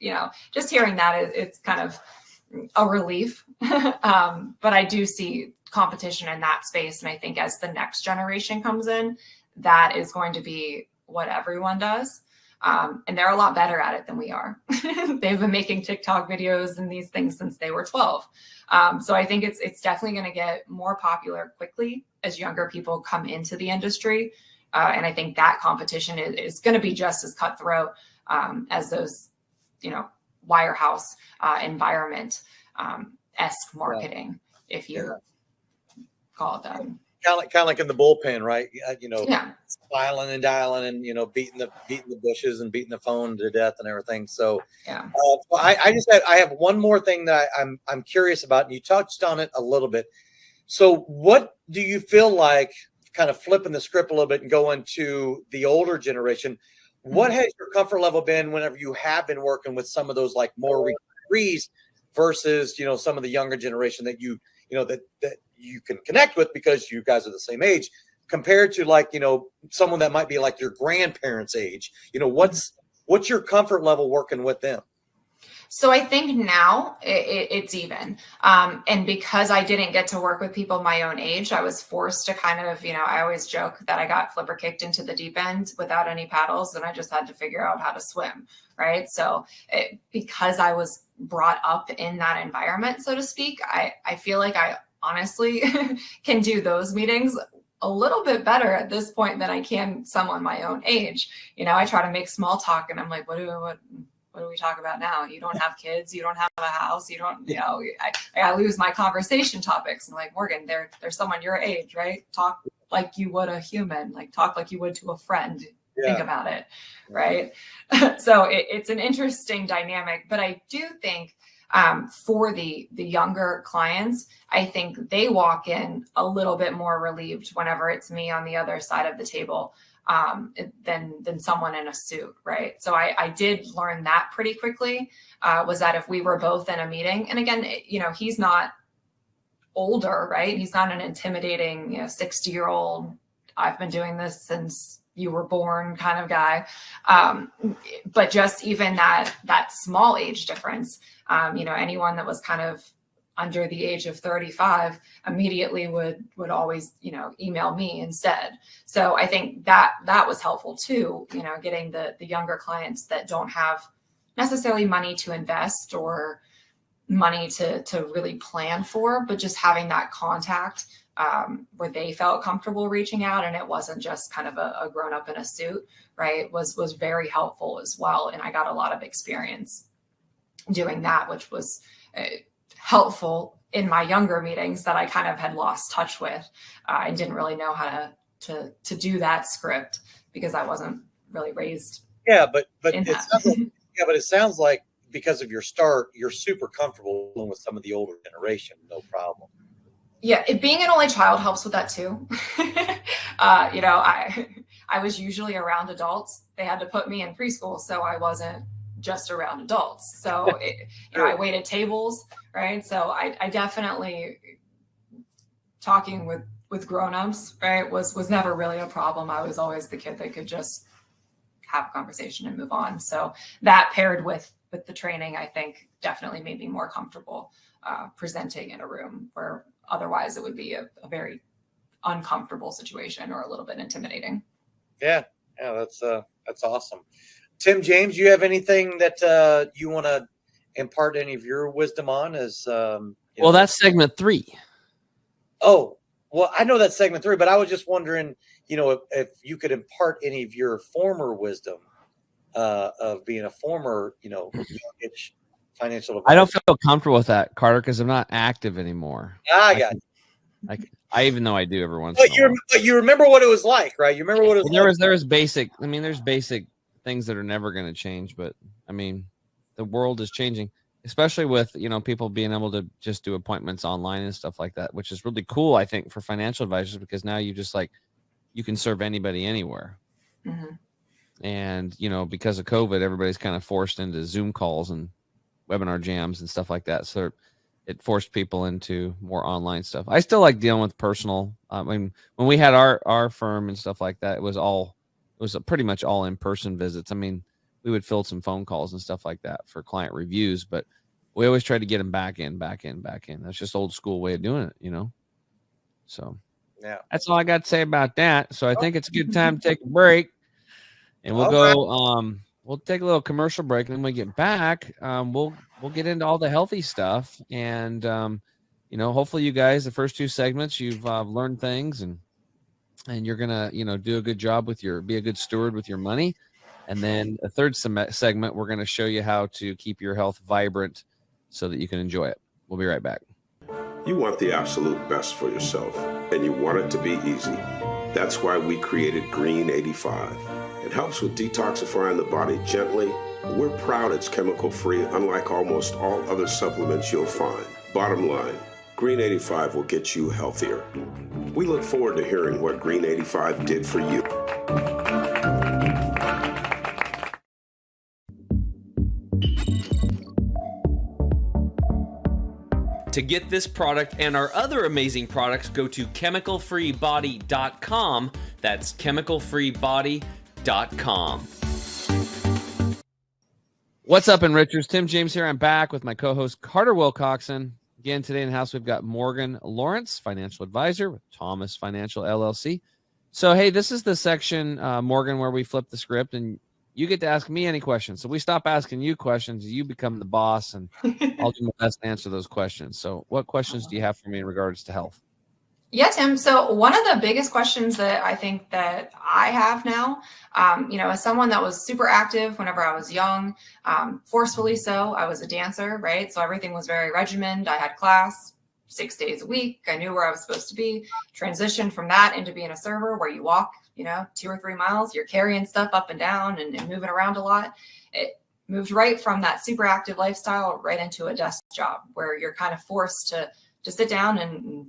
just hearing that, it's kind of a relief. But I do see competition in that space. And I think as the next generation comes in, that is going to be what everyone does. And they're a lot better at it than we are. They've been making TikTok videos and these things since they were 12. So I think it's definitely going to get more popular quickly as younger people come into the industry. And I think that competition is going to be just as cutthroat as those, wirehouse environment esque marketing, if you call it that. Kind of like in the bullpen, right? Yeah. Filing and dialing and beating the bushes and beating the phone to death and everything. So Yeah. I have one more thing that I'm curious about, and you touched on it a little bit. So what do you feel like, kind of flipping the script a little bit and going to the older generation? What has your comfort level been whenever you have been working with some of those like more retirees versus some of the younger generation that that you can connect with because you guys are the same age, compared to like someone that might be like your grandparents' age? What's your comfort level working with them? So I think now it's even. And because I didn't get to work with people my own age, I was forced to kind of, I always joke that I got flipper kicked into the deep end without any paddles, and I just had to figure out how to swim, right? So because I was brought up in that environment, so to speak, I feel like I honestly can do those meetings a little bit better at this point than I can someone my own age. I try to make small talk and I'm like, what do we talk about now? You don't have kids, you don't have a house, you don't, I lose my conversation topics. And like, Morgan, there's someone your age, right? Talk like you would a human, like talk like you would to a friend. Yeah. Think about it, right? So it's an interesting dynamic, but I do think for the younger clients, I think they walk in a little bit more relieved whenever it's me on the other side of the table than someone in a suit, right? So I did learn that pretty quickly, was that if we were both in a meeting, and again, he's not older, right? He's not an intimidating 60-year-old, I've been doing this since you were born kind of guy. But just even that small age difference, anyone that was kind of under the age of 35 immediately would always, email me instead. So I think that was helpful too, getting the younger clients that don't have necessarily money to invest or money to really plan for, but just having that contact where they felt comfortable reaching out, and it wasn't just kind of a grown up in a suit, right, was very helpful as well. And I got a lot of experience doing that, which was helpful in my younger meetings that I kind of had lost touch with. I didn't really know how to do that script because I wasn't really raised. Yeah, but it sounds like because of your start, you're super comfortable with some of the older generation, no problem. Yeah, being an only child helps with that too. I was usually around adults. They had to put me in preschool, so I wasn't just around adults. So I waited tables, right? So I definitely, talking with grownups, right, was never really a problem. I was always the kid that could just have a conversation and move on. So that paired with the training, I think definitely made me more comfortable presenting in a room where otherwise it would be a very uncomfortable situation or a little bit intimidating. Yeah, that's awesome. Tim James, you have anything that you want to impart any of your wisdom on? That's segment 3. Oh, well, I know that's segment 3, but I was just wondering, if you could impart any of your former wisdom of being a former, youngish financial advisor. I don't feel comfortable with that, Carter, because I'm not active anymore. I got you. I even though I do every once in a while. But you remember what it was like, right? You remember what it was like. There's basic. I mean, there's basic things that are never going to change, but I mean, the world is changing, especially with people being able to just do appointments online and stuff like that, which is really cool, I think, for financial advisors, because now you just you can serve anybody anywhere. Mm-hmm. And because of COVID, everybody's kind of forced into Zoom calls and webinar jams and stuff like that. So it forced people into more online stuff. I still like dealing with personal. I mean, when we had our firm and stuff like that, it was pretty much all in-person visits. I mean, we would fill some phone calls and stuff like that for client reviews, but we always tried to get them back in. That's just old school way of doing it, So yeah, that's all I got to say about that. So I think it's a good time to take a break, and we'll take a little commercial break, and then when we get back, we'll get into all the healthy stuff. And, hopefully you guys, the first 2 segments, you've learned things and you're going to, do a good job be a good steward with your money. And then the third segment, we're going to show you how to keep your health vibrant so that you can enjoy it. We'll be right back. You want the absolute best for yourself, and you want it to be easy. That's why we created Green 85. It helps with detoxifying the body gently. We're proud it's chemical-free, unlike almost all other supplements you'll find. Bottom line, Green 85 will get you healthier. We look forward to hearing what Green 85 did for you. To get this product and our other amazing products, go to chemicalfreebody.com. That's chemicalfreebody.com. What's up, Enrichers? Tim James here. I'm back with my co-host Carter Wilcoxon. Again, today in the house, we've got Morgan Lawrence, financial advisor with Thomas Financial LLC. So, hey, this is the section, Morgan, where we flip the script and you get to ask me any questions. So we stop asking you questions. You become the boss, and I'll do my best to answer those questions. So what questions do you have for me in regards to health? Yeah, Tim. So one of the biggest questions that I think that I have now, as someone that was super active whenever I was young, forcefully so, I was a dancer, right? So everything was very regimented. I had class 6 days a week. I knew where I was supposed to be. Transitioned from that into being a server where you walk, 2 or 3 miles, you're carrying stuff up and down and moving around a lot. It moved right from that super active lifestyle right into a desk job where you're kind of forced to sit down and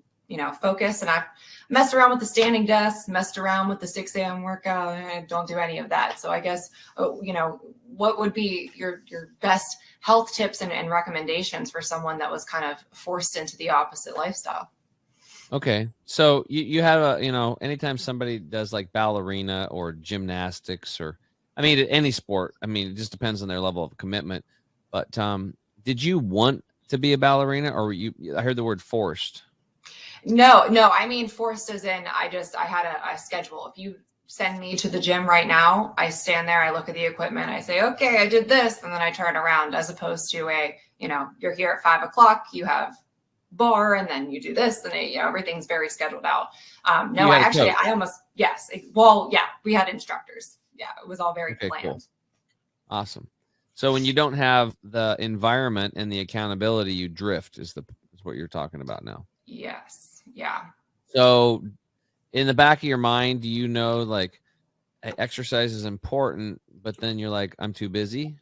focus. And I messed around with the standing desk, messed around with the 6 a.m. workout. I don't do any of that. So I guess, what would be your best health tips and recommendations for someone that was kind of forced into the opposite lifestyle? Okay. So you have anytime somebody does like ballerina or gymnastics or, any sport, it just depends on their level of commitment. But did you want to be a ballerina, or I heard the word forced? No, forced as in I had a schedule. If you send me to the gym right now, I stand there, I look at the equipment, I say, okay, I did this, and then I turn around, as opposed to you're here at 5 o'clock, you have bar, and then you do this, and everything's very scheduled out. We had instructors. Yeah, it was all very planned. Cool. Awesome. So when you don't have the environment and the accountability, you drift is what you're talking about now. Yes. Yeah. So in the back of your mind, do you know like exercise is important, but then you're like, I'm too busy?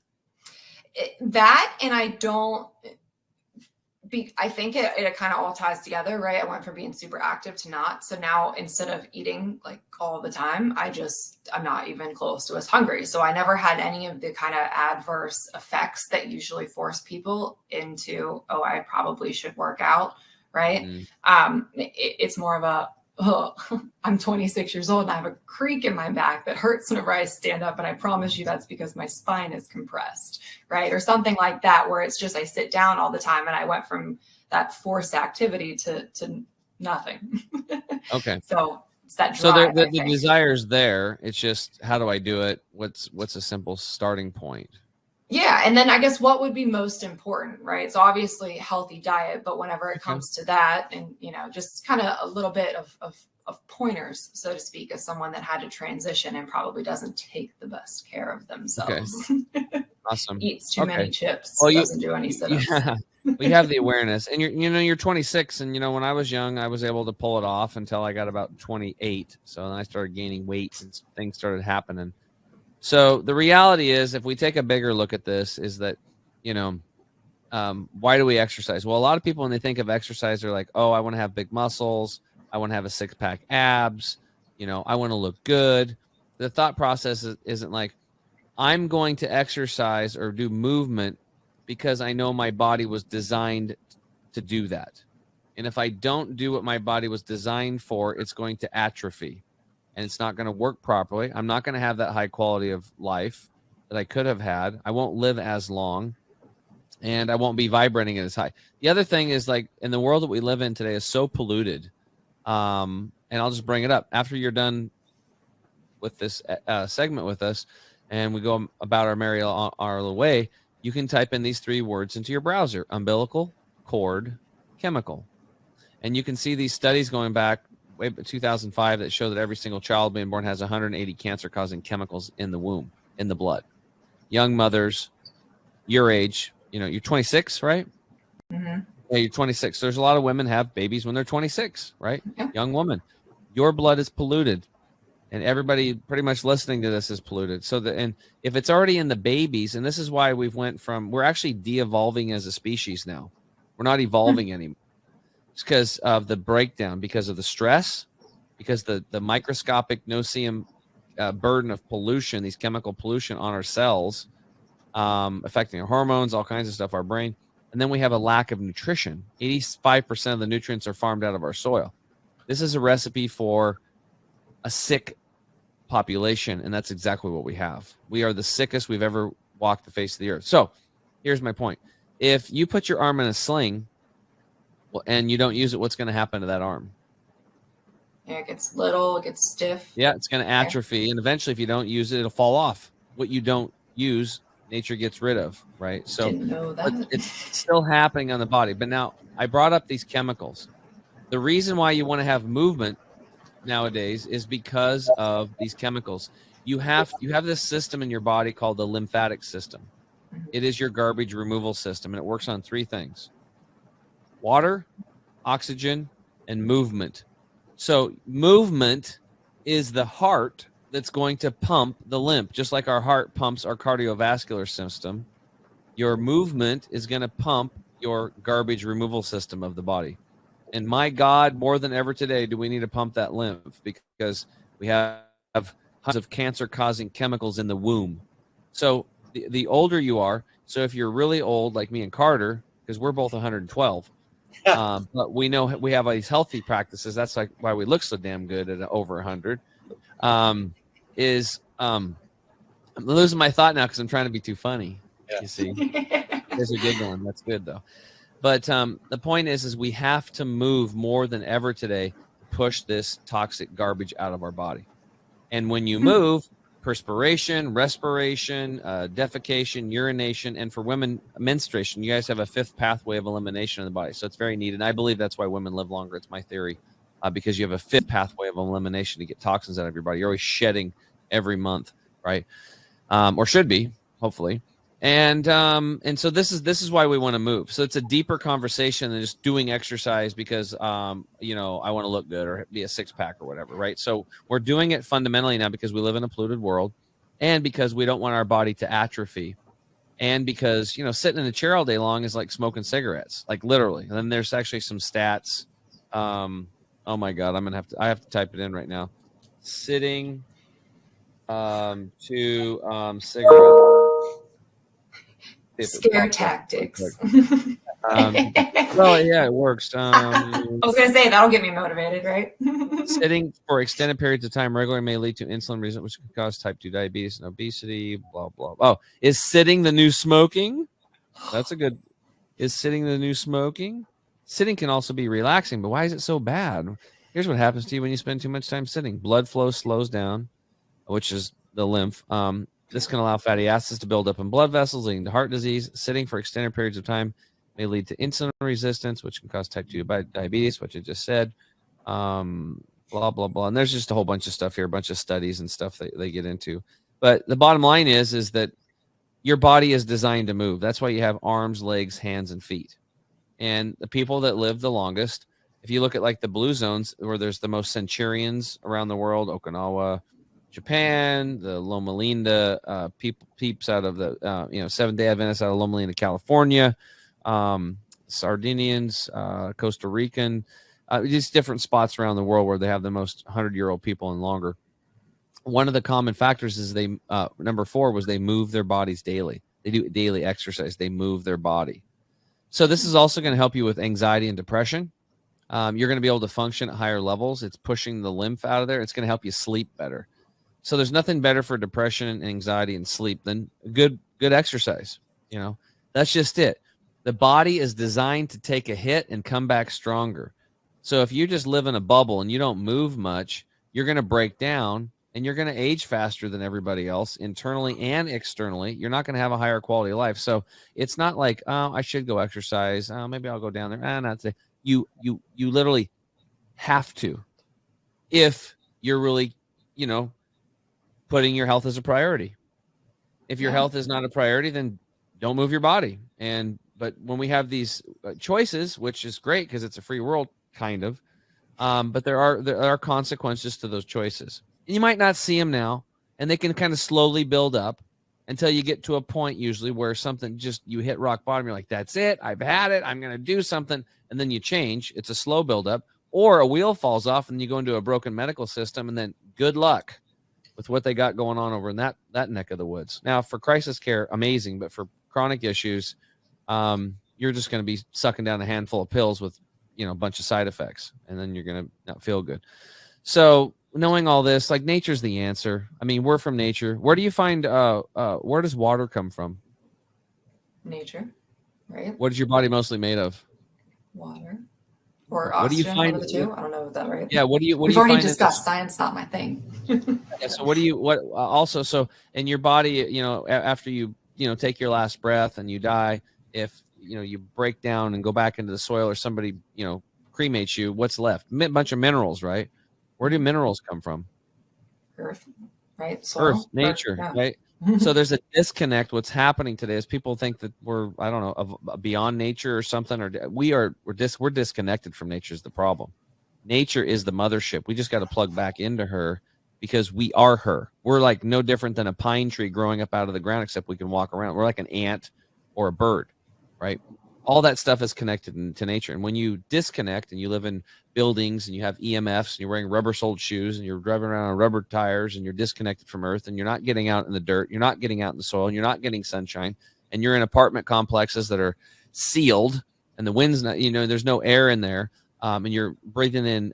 I think it kind of all ties together, right? I went from being super active to not. So now instead of eating like all the time, I'm not even close to as hungry. So I never had any of the kind of adverse effects that usually force people into, I probably should work out. Right. Mm-hmm. It's more of oh, I'm 26 years old and I have a creak in my back that hurts whenever I stand up. And I promise you that's because my spine is compressed, right? Or something like that, where it's just I sit down all the time and I went from that forced activity to nothing. Okay. So it's that So drive, the desire's there. It's just, how do I do it? What's a simple starting point? Yeah. And then I guess what would be most important, right? So obviously healthy diet, but whenever it comes to that, and, just kind of a little bit of pointers, so to speak, as someone that had to transition and probably doesn't take the best care of themselves. Okay. Awesome. Eats too many chips, well, doesn't do any sit-ups. Yeah. We have the awareness, and you're 26, and when I was young, I was able to pull it off until I got about 28. So then I started gaining weight and things started happening. So the reality is, if we take a bigger look at this, is that, why do we exercise? Well, a lot of people, when they think of exercise, they're like, oh, I want to have big muscles. I want to have a 6-pack abs. I want to look good. The thought process isn't like, I'm going to exercise or do movement because I know my body was designed to do that. And if I don't do what my body was designed for, it's going to atrophy and it's not going to work properly. I'm not going to have that high quality of life that I could have had. I won't live as long and I won't be vibrating as high. The other thing is, like, in the world that we live in today is so polluted. And I'll just bring it up after you're done with this segment with us and we go about our merry our way. You can type in these 3 words into your browser: umbilical, cord, chemical. And you can see these studies going back way 2005 that show that every single child being born has 180 cancer-causing chemicals in the womb, in the blood. Young mothers, your age, you're 26, right? Mm-hmm. Yeah, you're 26. There's a lot of women have babies when they're 26, right? Yeah. Young woman. Your blood is polluted. And everybody pretty much listening to this is polluted. And if it's already in the babies, and this is why we're actually de-evolving as a species now. We're not evolving anymore. It's because of the breakdown, because of the stress, because the microscopic no-see burden of pollution, these chemical pollution on our cells, affecting our hormones, all kinds of stuff, our brain. And then we have a lack of nutrition. 85% of the nutrients are farmed out of our soil. This is a recipe for a sick population, and that's exactly what we have. We are the sickest we've ever walked the face of the earth. So here's my point. If you put your arm in a sling and you don't use it, what's going to happen to that arm? Yeah, it gets little, it gets stiff. Yeah, it's going to atrophy, and eventually if you don't use it, it'll fall off. What you don't use, nature gets rid of, right? So Didn't know that. it's still happening on the body. But now I brought up these chemicals. The reason why you want to have movement nowadays is because of these chemicals. You have this system in your body called the lymphatic system. It is your garbage removal system, and it works on 3 things: water, oxygen, and movement. So movement is the heart that's going to pump the lymph, just like our heart pumps our cardiovascular system. Your movement is going to pump your garbage removal system of the body. And my God, more than ever today, do we need to pump that lymph, because we have hundreds of cancer-causing chemicals in the womb. So the older you are, so if you're really old, like me and Carter, because we're both 112, but we know we have all these healthy practices. That's like why we look so damn good at over 100. I'm losing my thought now because I'm trying to be too funny. Yeah. You see, there's a giggling. That's good though. But the point is we have to move more than ever today to push this toxic garbage out of our body. And when you move, perspiration, respiration, defecation, urination, and for women, menstruation, you guys have a 5th pathway of elimination in the body. So it's very neat. And I believe that's why women live longer. It's my theory, because you have a 5th pathway of elimination to get toxins out of your body. You're always shedding every month, right? Or should be, hopefully. And so this is why we want to move. So it's a deeper conversation than just doing exercise because I want to look good or be a 6-pack or whatever, right? So we're doing it fundamentally now because we live in a polluted world, and because we don't want our body to atrophy, and because sitting in a chair all day long is like smoking cigarettes, like literally. And then there's actually some stats. Oh my God, I have to type it in right now. Sitting to cigarette. Scare tactics. Well, yeah, it works. I was going to say, that'll get me motivated, right? Sitting for extended periods of time regularly may lead to insulin resistance, which can cause type 2 diabetes and obesity, blah, blah. Oh, is sitting the new smoking? That's a good. Is sitting the new smoking? Sitting can also be relaxing, but why is it so bad? Here's what happens to you when you spend too much time sitting. Blood flow slows down, which is the lymph. This can allow fatty acids to build up in blood vessels, leading to heart disease. Sitting for extended periods of time may lead to insulin resistance, which can cause type 2 diabetes, which I just said. Blah, blah, blah. And there's just a whole bunch of stuff here, a bunch of studies and stuff that they get into. But the bottom line is that your body is designed to move. That's why you have arms, legs, hands, and feet. And the people that live the longest, if you look at like the blue zones where there's the most centurions around the world, Okinawa, Japan, the Loma Linda, peeps out of the Seventh-day Adventists out of Loma Linda, California, Sardinians, Costa Rican, just different spots around the world where they have the most 100-year-old people and longer. One of the common factors is number 4 was they move their bodies daily. They do daily exercise. They move their body. So this is also going to help you with anxiety and depression. You're going to be able to function at higher levels. It's pushing the lymph out of there. It's going to help you sleep better. So there's nothing better for depression and anxiety and sleep than good exercise. That's just it. The body is designed to take a hit and come back stronger. So if you just live in a bubble and you don't move much, you're going to break down and you're going to age faster than everybody else internally and externally. You're not going to have a higher quality of life. So it's not like, oh, I should go exercise. Maybe I'll go down there. Not today. You literally have to, if you're really, putting your health as a priority. If your health is not a priority, then don't move your body. But when we have these choices, which is great because it's a free world, kind of, but there are consequences to those choices. And you might not see them now, and they can kind of slowly build up until you get to a point usually where something you hit rock bottom. You're like, that's it. I've had it. I'm going to do something. And then you change. It's a slow buildup, or a wheel falls off and you go into a broken medical system, and then good luck with what they got going on over in that neck of the woods. Now, for crisis care, amazing, but for chronic issues, you're just going to be sucking down a handful of pills with, a bunch of side effects, and then you're going to not feel good. So knowing all this, like, nature's the answer. I mean, we're from nature. Where do you find, where does water come from? Nature, right? What is your body mostly made of? Water. Or what do you oxygen, find? one of the two. I don't know if that right. Yeah. What do you We've already find discussed science, not my thing. Yeah, so so in your body, after you take your last breath and you die, if you break down and go back into the soil, or somebody cremates you, what's left? A bunch of minerals, right? Where do minerals come from? Earth, right? Soil, Earth, nature, yeah. right? So there's a disconnect. What's happening today is people think that we're, I don't know, beyond nature or something, or we're disconnected from nature is the problem. Nature is the mothership. We just got to plug back into her, because we are her. We're like no different than a pine tree growing up out of the ground, except we can walk around. We're like an ant or a bird, right? All that stuff is connected to nature. And when you disconnect and you live in buildings and you have EMFs and you're wearing rubber-soled shoes and you're driving around on rubber tires and you're disconnected from earth and you're not getting out in the dirt, you're not getting out in the soil, and you're not getting sunshine, and you're in apartment complexes that are sealed and the wind's not, there's no air in there, and you're breathing in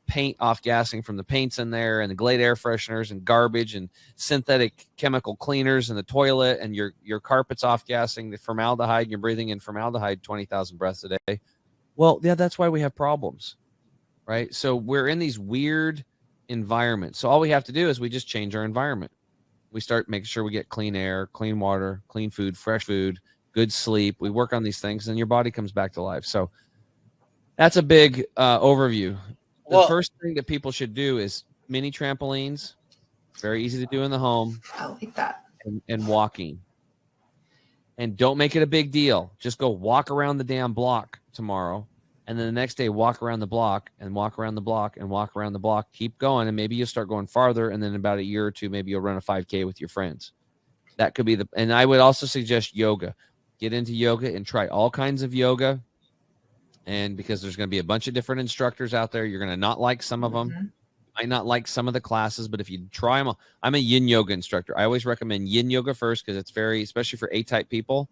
paint off-gassing from the paints in there, and the Glade air fresheners and garbage and synthetic chemical cleaners in the toilet, and your carpet's off-gassing the formaldehyde, and you're breathing in formaldehyde 20,000 breaths a day. Well, yeah, that's why we have problems, right? So we're in these weird environments. So all we have to do is we just change our environment. We start making sure we get clean air, clean water, clean food, fresh food, good sleep. We work on these things, and your body comes back to life. So that's a big overview. The first thing that people should do is mini trampolines. Very easy to do in the home. I like that. And walking. And don't make it a big deal. Just go walk around the damn block tomorrow. And then the next day, walk around the block and walk around the block and walk around the block. Keep going. And maybe you'll start going farther. And then in about a year or two, maybe you'll run a 5K with your friends. That could be and I would also suggest yoga. Get into yoga and try all kinds of yoga. And because there's going to be a bunch of different instructors out there, you're going to not like some of them. You might not like some of the classes, but if you try them, I'm a yin yoga instructor. I always recommend yin yoga first, because it's especially for A-type people,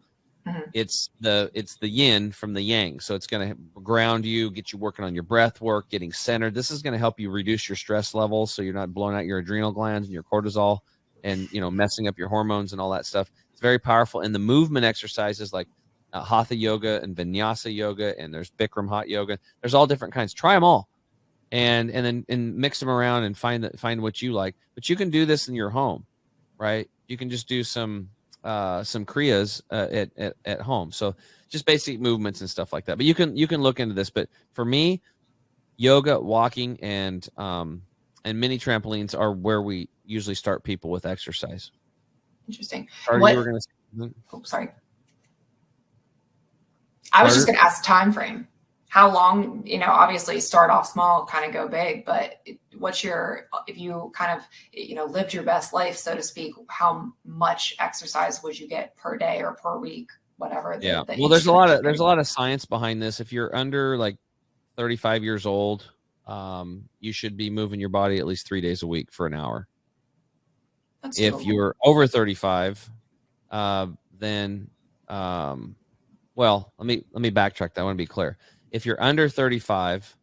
It's the yin from the yang. So it's going to ground you, get you working on your breath work, getting centered. This is going to help you reduce your stress levels, so you're not blowing out your adrenal glands and your cortisol and, you know, messing up your hormones and all that stuff. It's very powerful. And the movement exercises like hatha yoga and vinyasa yoga, and there's Bikram hot yoga. There's all different kinds. Try them all, and then mix them around and find what you like. But you can do this in your home, right? You can just do some kriyas at home. So just basic movements and stuff like that. But you can look into this. But for me, yoga, walking, and mini trampolines are where we usually start people with exercise. Interesting. Carter, you were going to. Oh, sorry. I was just going to ask time frame. How long, you know, obviously start off small, kind of go big, but what's your, if you kind of, you know, lived your best life, so to speak, how much exercise would you get per day or per week, whatever? Yeah. Well, there's a lot of science behind this. If you're under like 35 years old, you should be moving your body at least 3 days a week for an hour. If you're over 35, then, well, let me backtrack that. I want to be clear. If you're under 35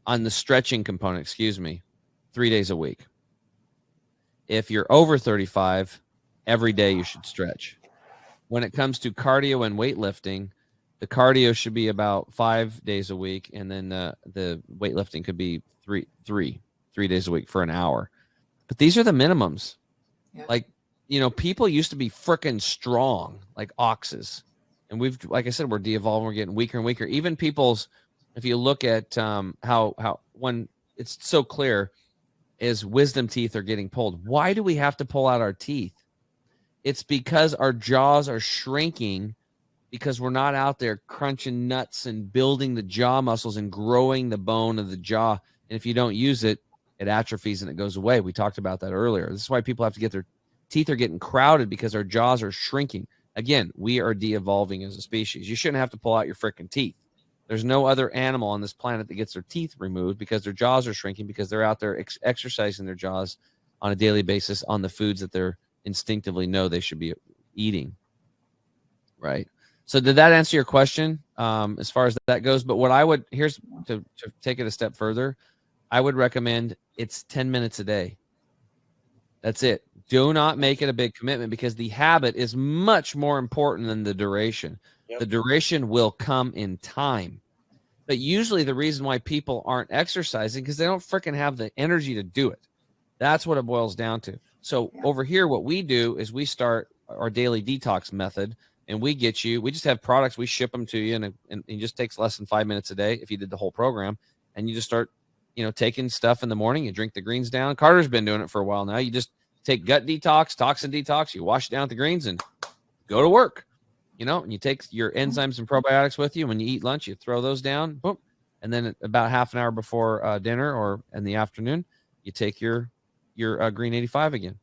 on the stretching component, 3 days a week. If you're over 35, every day you should stretch. When it comes to cardio and weightlifting, the cardio should be about 5 days a week, and then the weightlifting could be three days a week for an hour. But these are the minimums. Yeah. Like, you know, people used to be freaking strong, like oxes. And we've, like I said, we're de-evolving. We're getting weaker and weaker. Even people's, if you look at how when it's so clear, is wisdom teeth are getting pulled. Why do we have to pull out our teeth? It's because our jaws are shrinking, because we're not out there crunching nuts and building the jaw muscles and growing the bone of the jaw. And if you don't use it, it atrophies and it goes away. We talked about that earlier. This is why people have to get their teeth are getting crowded, because our jaws are shrinking. Again, we are de-evolving as a species. You shouldn't have to pull out your freaking teeth. There's no other animal on this planet that gets their teeth removed because their jaws are shrinking, because they're out there exercising their jaws on a daily basis on the foods that they're instinctively know they should be eating. Right. So did that answer your question as far as that goes? But what I would, here's to take it a step further, I would recommend it's 10 minutes a day. That's it. Do not make it a big commitment, because the habit is much more important than the duration. Yep. The duration will come in time. But usually the reason why people aren't exercising, because they don't freaking have the energy to do it. That's what it boils down to. So over here, what we do is we start our daily detox method, and we just have products, we ship them to you, and it just takes less than 5 minutes a day if you did the whole program. And you just start, you know, taking stuff in the morning, you drink the greens down. Carter's been doing it for a while now. You just take gut detox, toxin detox, you wash it down with the greens and go to work, you know, and you take your enzymes and probiotics with you. When you eat lunch, you throw those down, boom. And then about half an hour before dinner or in the afternoon, you take your green 85 again.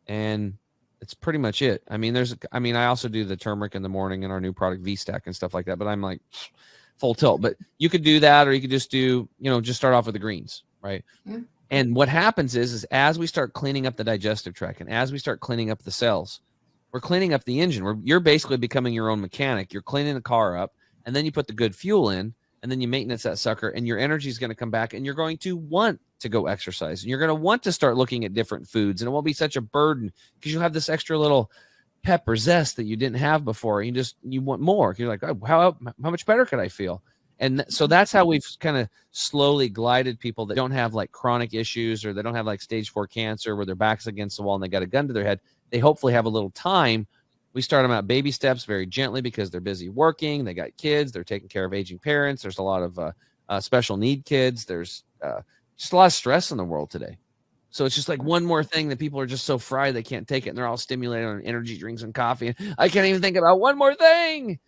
And it's pretty much it. I mean, I also do the turmeric in the morning in our new product V-Stack and stuff like that, but I'm like full tilt. But you could do that, or you could just do, you know, just start off with the greens, right? Yeah. And what happens is as we start cleaning up the digestive tract, and as we start cleaning up the cells, we're cleaning up the engine. You're basically becoming your own mechanic. You're cleaning the car up, and then you put the good fuel in, and then you maintenance that sucker, and your energy is going to come back, and you're going to want to go exercise, and you're going to want to start looking at different foods, and it won't be such a burden, because you'll have this extra little pep or zest that you didn't have before. You want more. You're like, oh, how much better could I feel? And so that's how we've kind of slowly glided people that don't have like chronic issues, or they don't have like stage 4 cancer where their back's against the wall and they got a gun to their head. They hopefully have a little time. We start them out baby steps, very gently, because they're busy working. They got kids. They're taking care of aging parents. There's a lot of special need kids. There's just a lot of stress in the world today. So it's just like one more thing that people are just so fried they can't take it, and they're all stimulated on energy drinks and coffee. I can't even think about one more thing.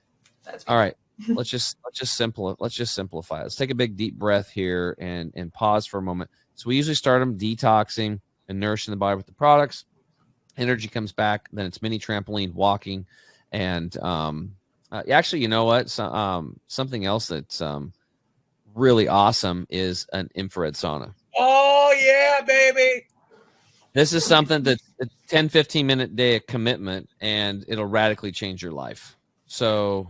That's all right. Let's just simplify. Let's take a big deep breath here and pause for a moment. So we usually start them detoxing and nourishing the body with the products. Energy comes back. Then it's mini trampoline, walking, and actually, you know what? Something else that's really awesome is an infrared sauna. Oh yeah, baby! This is something that's a 10-15 minute day of commitment, and it'll radically change your life. So,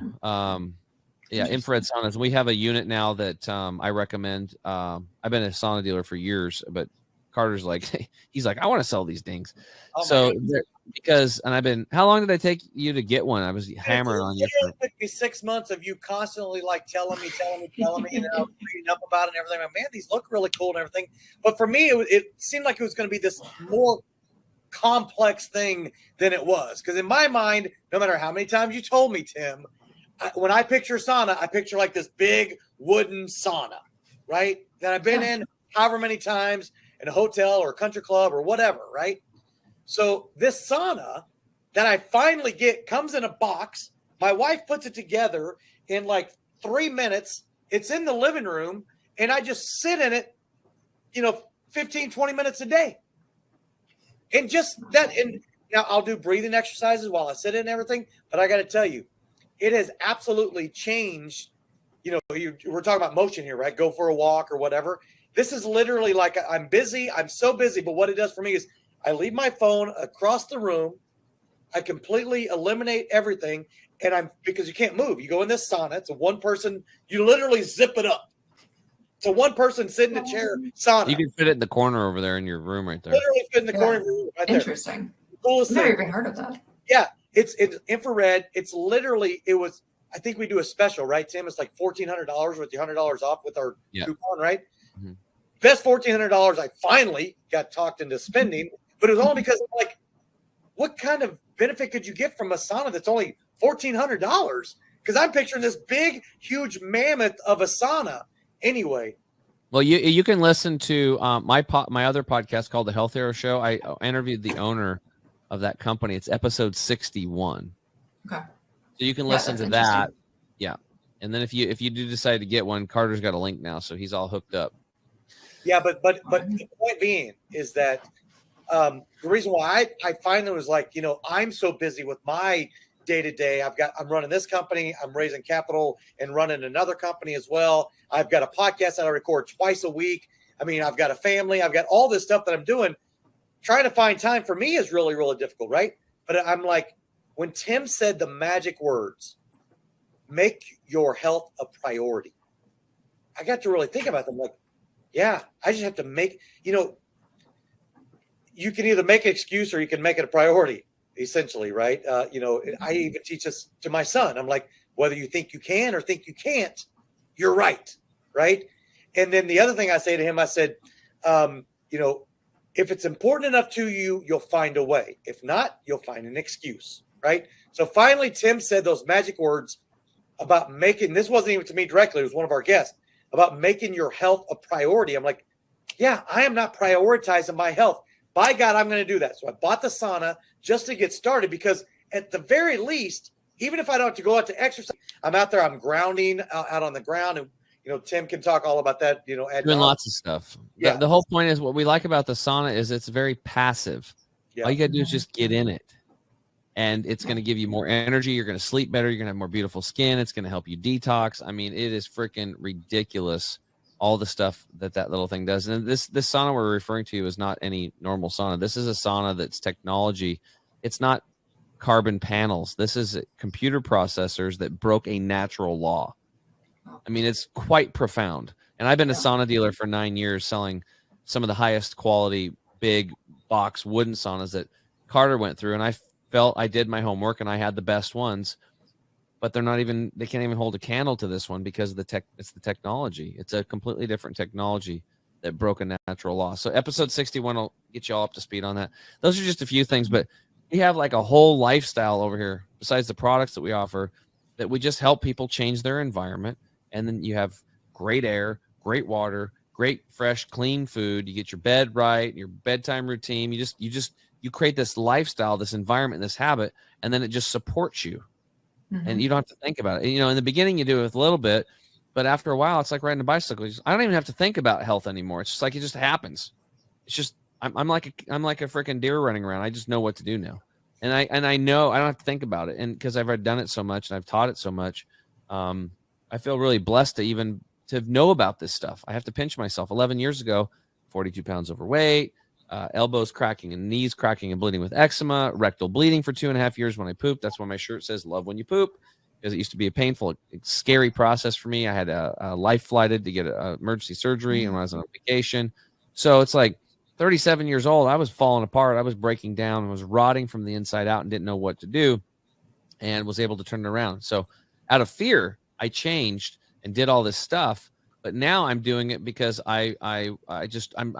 yeah, infrared saunas. We have a unit now that I recommend. I've been a sauna dealer for years, but Carter's like, he's like, I want to sell these things. Oh, So because, and I've been, how long did I take you to get one? I was hammering on you. It took me 6 months of you constantly like telling me, and I was reading up about it and everything. Like, man, these look really cool and everything. But for me, it seemed like it was going to be this more complex thing than it was. Because in my mind, no matter how many times you told me, Tim, when I picture sauna, I picture like this big wooden sauna, right? That I've been in however many times in a hotel or a country club or whatever, right? So this sauna that I finally get comes in a box. My wife puts it together in like 3 minutes. It's in the living room, and I just sit in it, 15, 20 minutes a day. And just that, and now I'll do breathing exercises while I sit in and everything, but I got to tell you, it has absolutely changed. We're talking about motion here, right? Go for a walk or whatever. This is literally like I'm busy. I'm so busy, but what it does for me is I leave my phone across the room. I completely eliminate everything, and because you can't move. You go in this sauna. It's a one person. You literally zip it up. It's a one person sit in a chair sauna. You can fit it in the corner over there in your room right there. Literally fit in the corner of your room right there. Interesting. Coolest I've never thing. even heard of that. Yeah, it's infrared. It's literally, I think we do a special, right, Tim? It's like $1,400 with the $100 off with our coupon, right? Mm-hmm. Best $1,400 I finally got talked into spending, but it was only because I'm like, what kind of benefit could you get from a sauna that's only $1,400? Because I'm picturing this big, huge mammoth of a sauna. Anyway. Well, you can listen to my other podcast called The Health Hero Show. I interviewed the owner of that company. It's episode 61. Okay. So you can listen to that. Yeah. And then if you do decide to get one, Carter's got a link now, so he's all hooked up. Yeah, but the point being is that the reason why I finally was like, I'm so busy with my day-to-day. I'm running this company, I'm raising capital and running another company as well. I've got a podcast that I record twice a week. I mean, I've got a family, I've got all this stuff that I'm doing. Trying to find time for me is really, really difficult, right? But I'm like, when Tim said the magic words, make your health a priority, I got to really think about them. Like, yeah, I just have to make, you can either make an excuse or you can make it a priority, essentially, right? I even teach this to my son. I'm like, whether you think you can or think you can't, you're right, right? And then the other thing I say to him, I said, if it's important enough to you, you'll find a way. If not, you'll find an excuse, right? So finally, Tim said those magic words about making, this wasn't even to me directly, it was one of our guests, about making your health a priority. I'm like, yeah, I am not prioritizing my health. By God, I'm going to do that. So I bought the sauna just to get started, because at the very least, even if I don't have to go out to exercise, I'm out there, I'm grounding out on the ground. And, Tim can talk all about that, doing lots of stuff. Yeah. The whole point is, what we like about the sauna is it's very passive. Yeah. All you got to do is just get in it. And it's going to give you more energy. You're going to sleep better. You're going to have more beautiful skin. It's going to help you detox. I mean, it is freaking ridiculous, all the stuff that little thing does. And this sauna we're referring to is not any normal sauna. This is a sauna that's technology. It's not carbon panels. This is computer processors that broke a natural law. I mean, it's quite profound. And I've been a sauna dealer for 9 years, selling some of the highest quality, big box wooden saunas that Carter went through. And I felt I did my homework and I had the best ones, but they can't even hold a candle to this one because of it's the technology. It's a completely different technology that broke a natural law. So episode 61 will get you all up to speed on that. Those are just a few things, but we have like a whole lifestyle over here besides the products that we offer, that we just help people change their environment. And then you have great air, great water, great, fresh, clean food. You get your bed right, your bedtime routine. You create this lifestyle, this environment, this habit, and then it just supports you. Mm-hmm. And you don't have to think about it. In the beginning, you do it with a little bit, but after a while, it's like riding a bicycle. I don't even have to think about health anymore. It's just like, it just happens. It's just, I'm like a freaking deer running around. I just know what to do now. And I know I don't have to think about it. And because I've done it so much and I've taught it so much, I feel really blessed to know about this stuff. I have to pinch myself. 11 years ago, 42 pounds overweight, elbows cracking and knees cracking and bleeding with eczema, rectal bleeding for 2.5 years when I pooped. That's why my shirt says "Love when you poop." because it used to be a painful, scary process for me. I had a life flighted to get a emergency surgery, and when I was on vacation. So it's like 37 years old, I was falling apart. I was breaking down and was rotting from the inside out and didn't know what to do, and was able to turn it around. So out of fear, I changed and did all this stuff. But now I'm doing it because I'm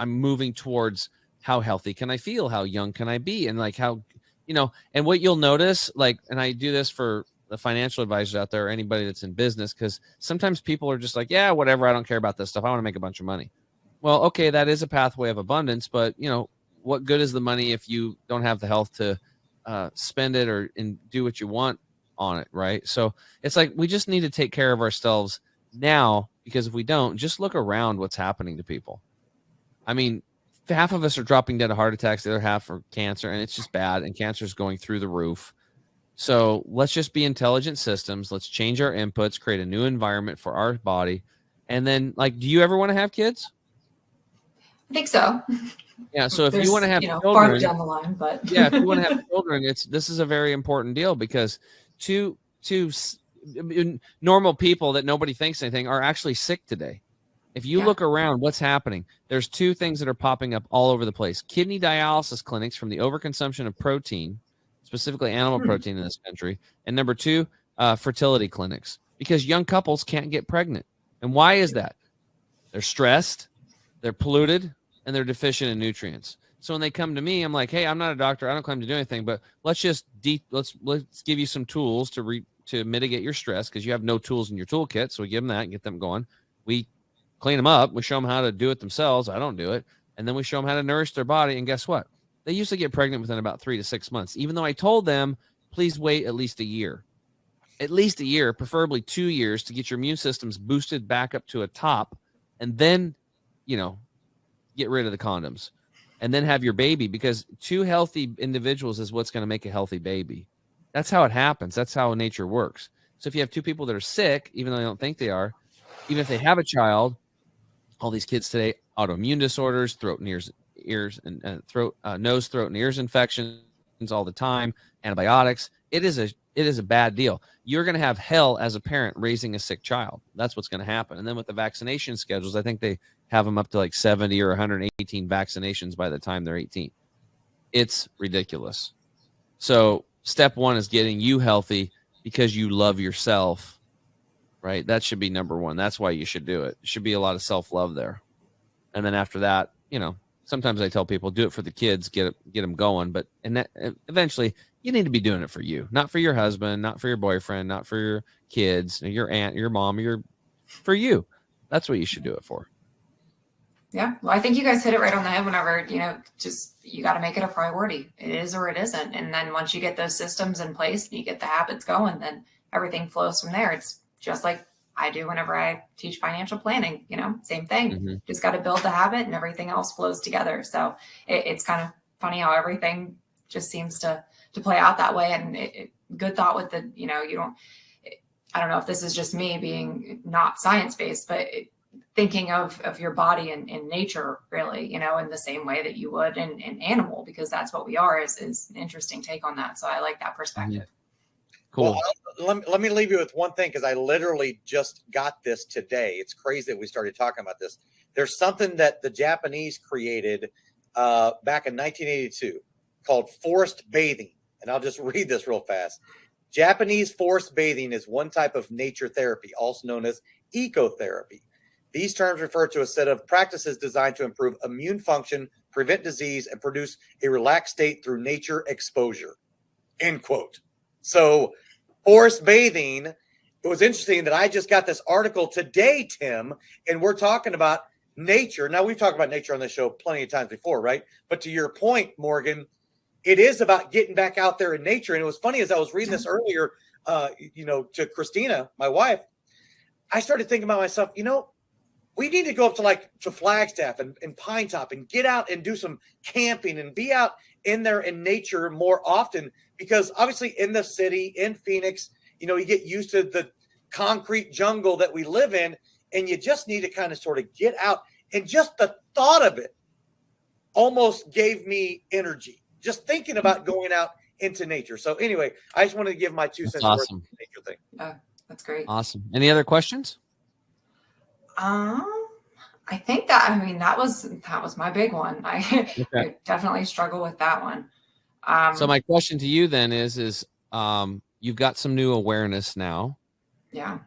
moving towards how healthy can I feel? How young can I be? And like how, and what you'll notice, like, and I do this for the financial advisors out there, or anybody that's in business, because sometimes people are just like, yeah, whatever, I don't care about this stuff. I want to make a bunch of money. Well, okay, that is a pathway of abundance, but what good is the money if you don't have the health to spend it and do what you want on it, right? So it's like we just need to take care of ourselves now, because if we don't, just look around what's happening to people. I mean, half of us are dropping dead of heart attacks, the other half are cancer, and it's just bad, and cancer is going through the roof. So let's just be intelligent systems. Let's change our inputs, create a new environment for our body. And then, like, do you ever want to have kids? I think so. Yeah. So if you want to have children, farther down the line, but yeah, if you want to have children, this is a very important deal, because two normal people that nobody thinks anything are actually sick today. If you look around, what's happening? There's two things that are popping up all over the place. Kidney dialysis clinics from the overconsumption of protein, specifically animal protein in this country. And number two, fertility clinics, because young couples can't get pregnant. And why is that? They're stressed, they're polluted, and they're deficient in nutrients. So when they come to me, I'm like, hey, I'm not a doctor. I don't claim to do anything, but let's just let's give you some tools to mitigate your stress, because you have no tools in your toolkit. So we give them that and get them going. We clean them up. We show them how to do it themselves. I don't do it. And then we show them how to nourish their body. And guess what? They usually get pregnant within about 3 to 6 months, even though I told them, please wait at least a year, preferably 2 years, to get your immune systems boosted back up to a top, and then, get rid of the condoms and then have your baby, because 2 healthy individuals is what's going to make a healthy baby. That's how it happens. That's how nature works. So if you have 2 people that are sick, even though they don't think they are, even if they have a child, all these kids today, autoimmune disorders, nose, throat, and ears infections all the time, antibiotics. It is a bad deal. You're going to have hell as a parent raising a sick child. That's what's going to happen. And then with the vaccination schedules, I think they have them up to like 70 or 118 vaccinations by the time they're 18. It's ridiculous. So step 1 is getting you healthy because you love yourself, right? That should be number 1. That's why you should do it. It should be a lot of self-love there. And then after that, sometimes I tell people, do it for the kids, get them going. And that eventually you need to be doing it for you, not for your husband, not for your boyfriend, not for your kids, your aunt, your mom, for you. That's what you should do it for. Yeah. Well, I think you guys hit it right on the head whenever, you got to make it a priority. It is or it isn't. And then once you get those systems in place and you get the habits going, then everything flows from there. It's just like I do whenever I teach financial planning, same thing. Mm-hmm. Just got to build the habit and everything else flows together. So it's kind of funny how everything just seems to play out that way. And good thought with the, I don't know if this is just me being not science-based, but thinking of your body and nature, really, in the same way that you would in animal, because that's what we are, is an interesting take on that. So I like that perspective. Mm-hmm. Cool. Well, let me leave you with one thing, because I literally just got this today. It's crazy that we started talking about this. There's something that the Japanese created back in 1982 called forest bathing. And I'll just read this real fast. Japanese forest bathing is one type of nature therapy, also known as ecotherapy. These terms refer to a set of practices designed to improve immune function, prevent disease, and produce a relaxed state through nature exposure. End quote. So forest bathing, it was interesting that I just got this article today, Tim, and we're talking about nature. Now, we've talked about nature on this show plenty of times before, right? But to your point, Morgan, it is about getting back out there in nature. And it was funny, as I was reading this earlier, to Christina, my wife, I started thinking about myself, we need to go up to Flagstaff and Pine Top and get out and do some camping and be out in there in nature more often, because obviously in the city, in Phoenix, you get used to the concrete jungle that we live in, and you just need to kind of sort of get out. And just the thought of it almost gave me energy. Just thinking about going out into nature. So anyway, I just wanted to give my 2 cents worth awesome. of the nature thing. That's great. Awesome. Any other questions? I think that was my big one. I definitely struggle with that one. So my question to you then is you've got some new awareness now. Yeah.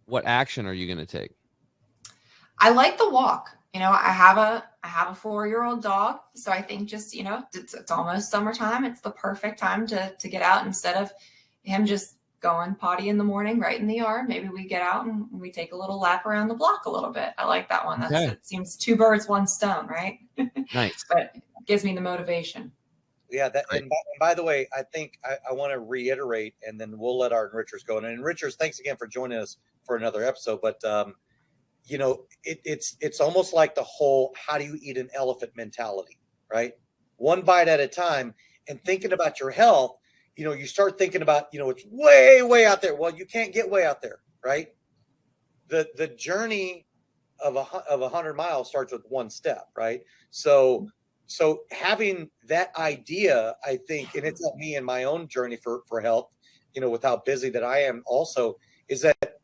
What action are you going to take? I like the walk. I have a 4-year-old dog, so I think just it's almost summertime. It's the perfect time to get out instead of him just going potty in the morning right in the yard. Maybe we get out and we take a little lap around the block a little bit. I like that one. It seems 2 birds, 1 stone, right? Nice. But it gives me the motivation. Yeah, and by the way, I think I want to reiterate, and then we'll let our enrichers go. And enrichers, thanks again for joining us for another episode. But it's almost like the whole how do you eat an elephant mentality, right? One bite at a time, and thinking about your health. You start thinking about it's way out there. Well, you can't get way out there, right? The journey of 100 miles starts with 1 step, right? So having that idea, I think, and it's helped me in my own journey for health, with how busy that I am also, is that,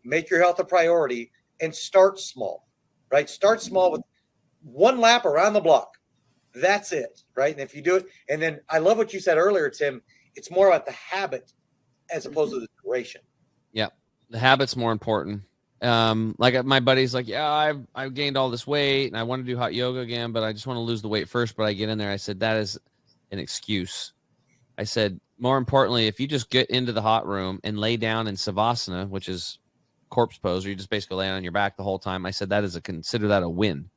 make your health a priority and start small, right? Start small with 1 lap around the block. That's it, right? And if you do it, and then I love what you said earlier, Tim, it's more about the habit as opposed to the duration. Yeah. The habit's more important. Like my buddy's like, yeah, I've gained all this weight and I want to do hot yoga again, but I just want to lose the weight first. But I get in there. I said, that is an excuse. I said, more importantly, if you just get into the hot room and lay down in savasana, which is corpse pose, where you just basically lay on your back the whole time. I said, consider that a win.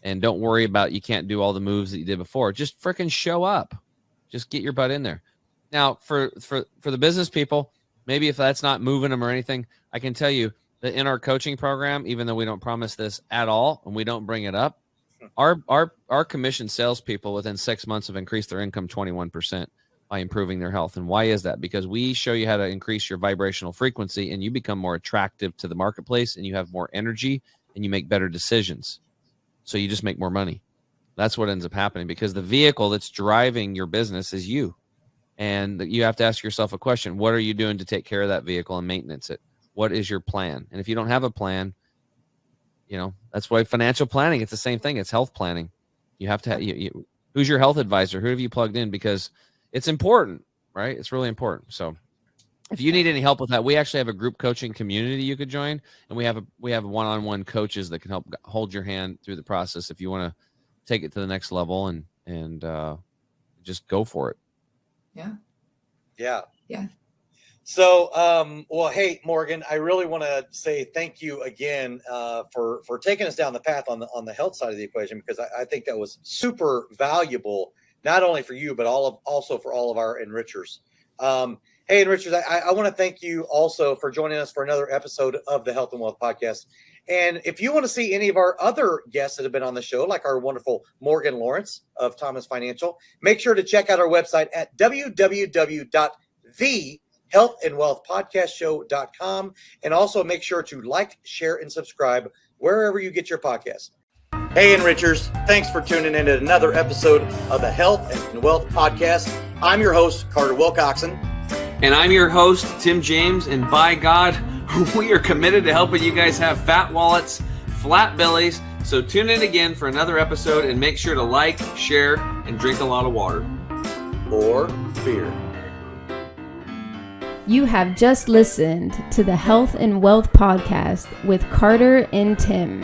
And don't worry about, you can't do all the moves that you did before. Just freaking show up. Just get your butt in there. Now for the business people, maybe if that's not moving them or anything, I can tell you, that in our coaching program, even though we don't promise this at all and we don't bring it up, our commission salespeople within 6 months have increased their income 21% by improving their health. And why is that? Because we show you how to increase your vibrational frequency and you become more attractive to the marketplace and you have more energy and you make better decisions. So you just make more money. That's what ends up happening because the vehicle that's driving your business is you. And you have to ask yourself a question. What are you doing to take care of that vehicle and maintenance it? What is your plan? And if you don't have a plan, that's why financial planning, it's the same thing. It's health planning. You have to have, who's your health advisor? Who have you plugged in? Because it's important, right? It's really important. So if you need any help with that, we actually have a group coaching community you could join. And we have one-on-one coaches that can help hold your hand through the process if you want to take it to the next level and just go for it. Yeah. So, well, hey, Morgan, I really want to say thank you again for taking us down the path on the health side of the equation, because I think that was super valuable, not only for you, but also for all of our enrichers. Hey, enrichers, I want to thank you also for joining us for another episode of the Health and Wealth Podcast. And if you want to see any of our other guests that have been on the show, like our wonderful Morgan Lawrence of Thomas Financial, make sure to check out our website at www.thehealthandwealthpodcastshow.com. And also make sure to like, share, and subscribe wherever you get your podcasts. Hey, enrichers, thanks for tuning in to another episode of the Health and Wealth Podcast. I'm your host, Carter Wilcoxon. And I'm your host, Tim James. And by God, we are committed to helping you guys have fat wallets, flat bellies. So tune in again for another episode and make sure to like, share, and drink a lot of water. Or beer. You have just listened to the Health and Wealth Podcast with Carter and Tim.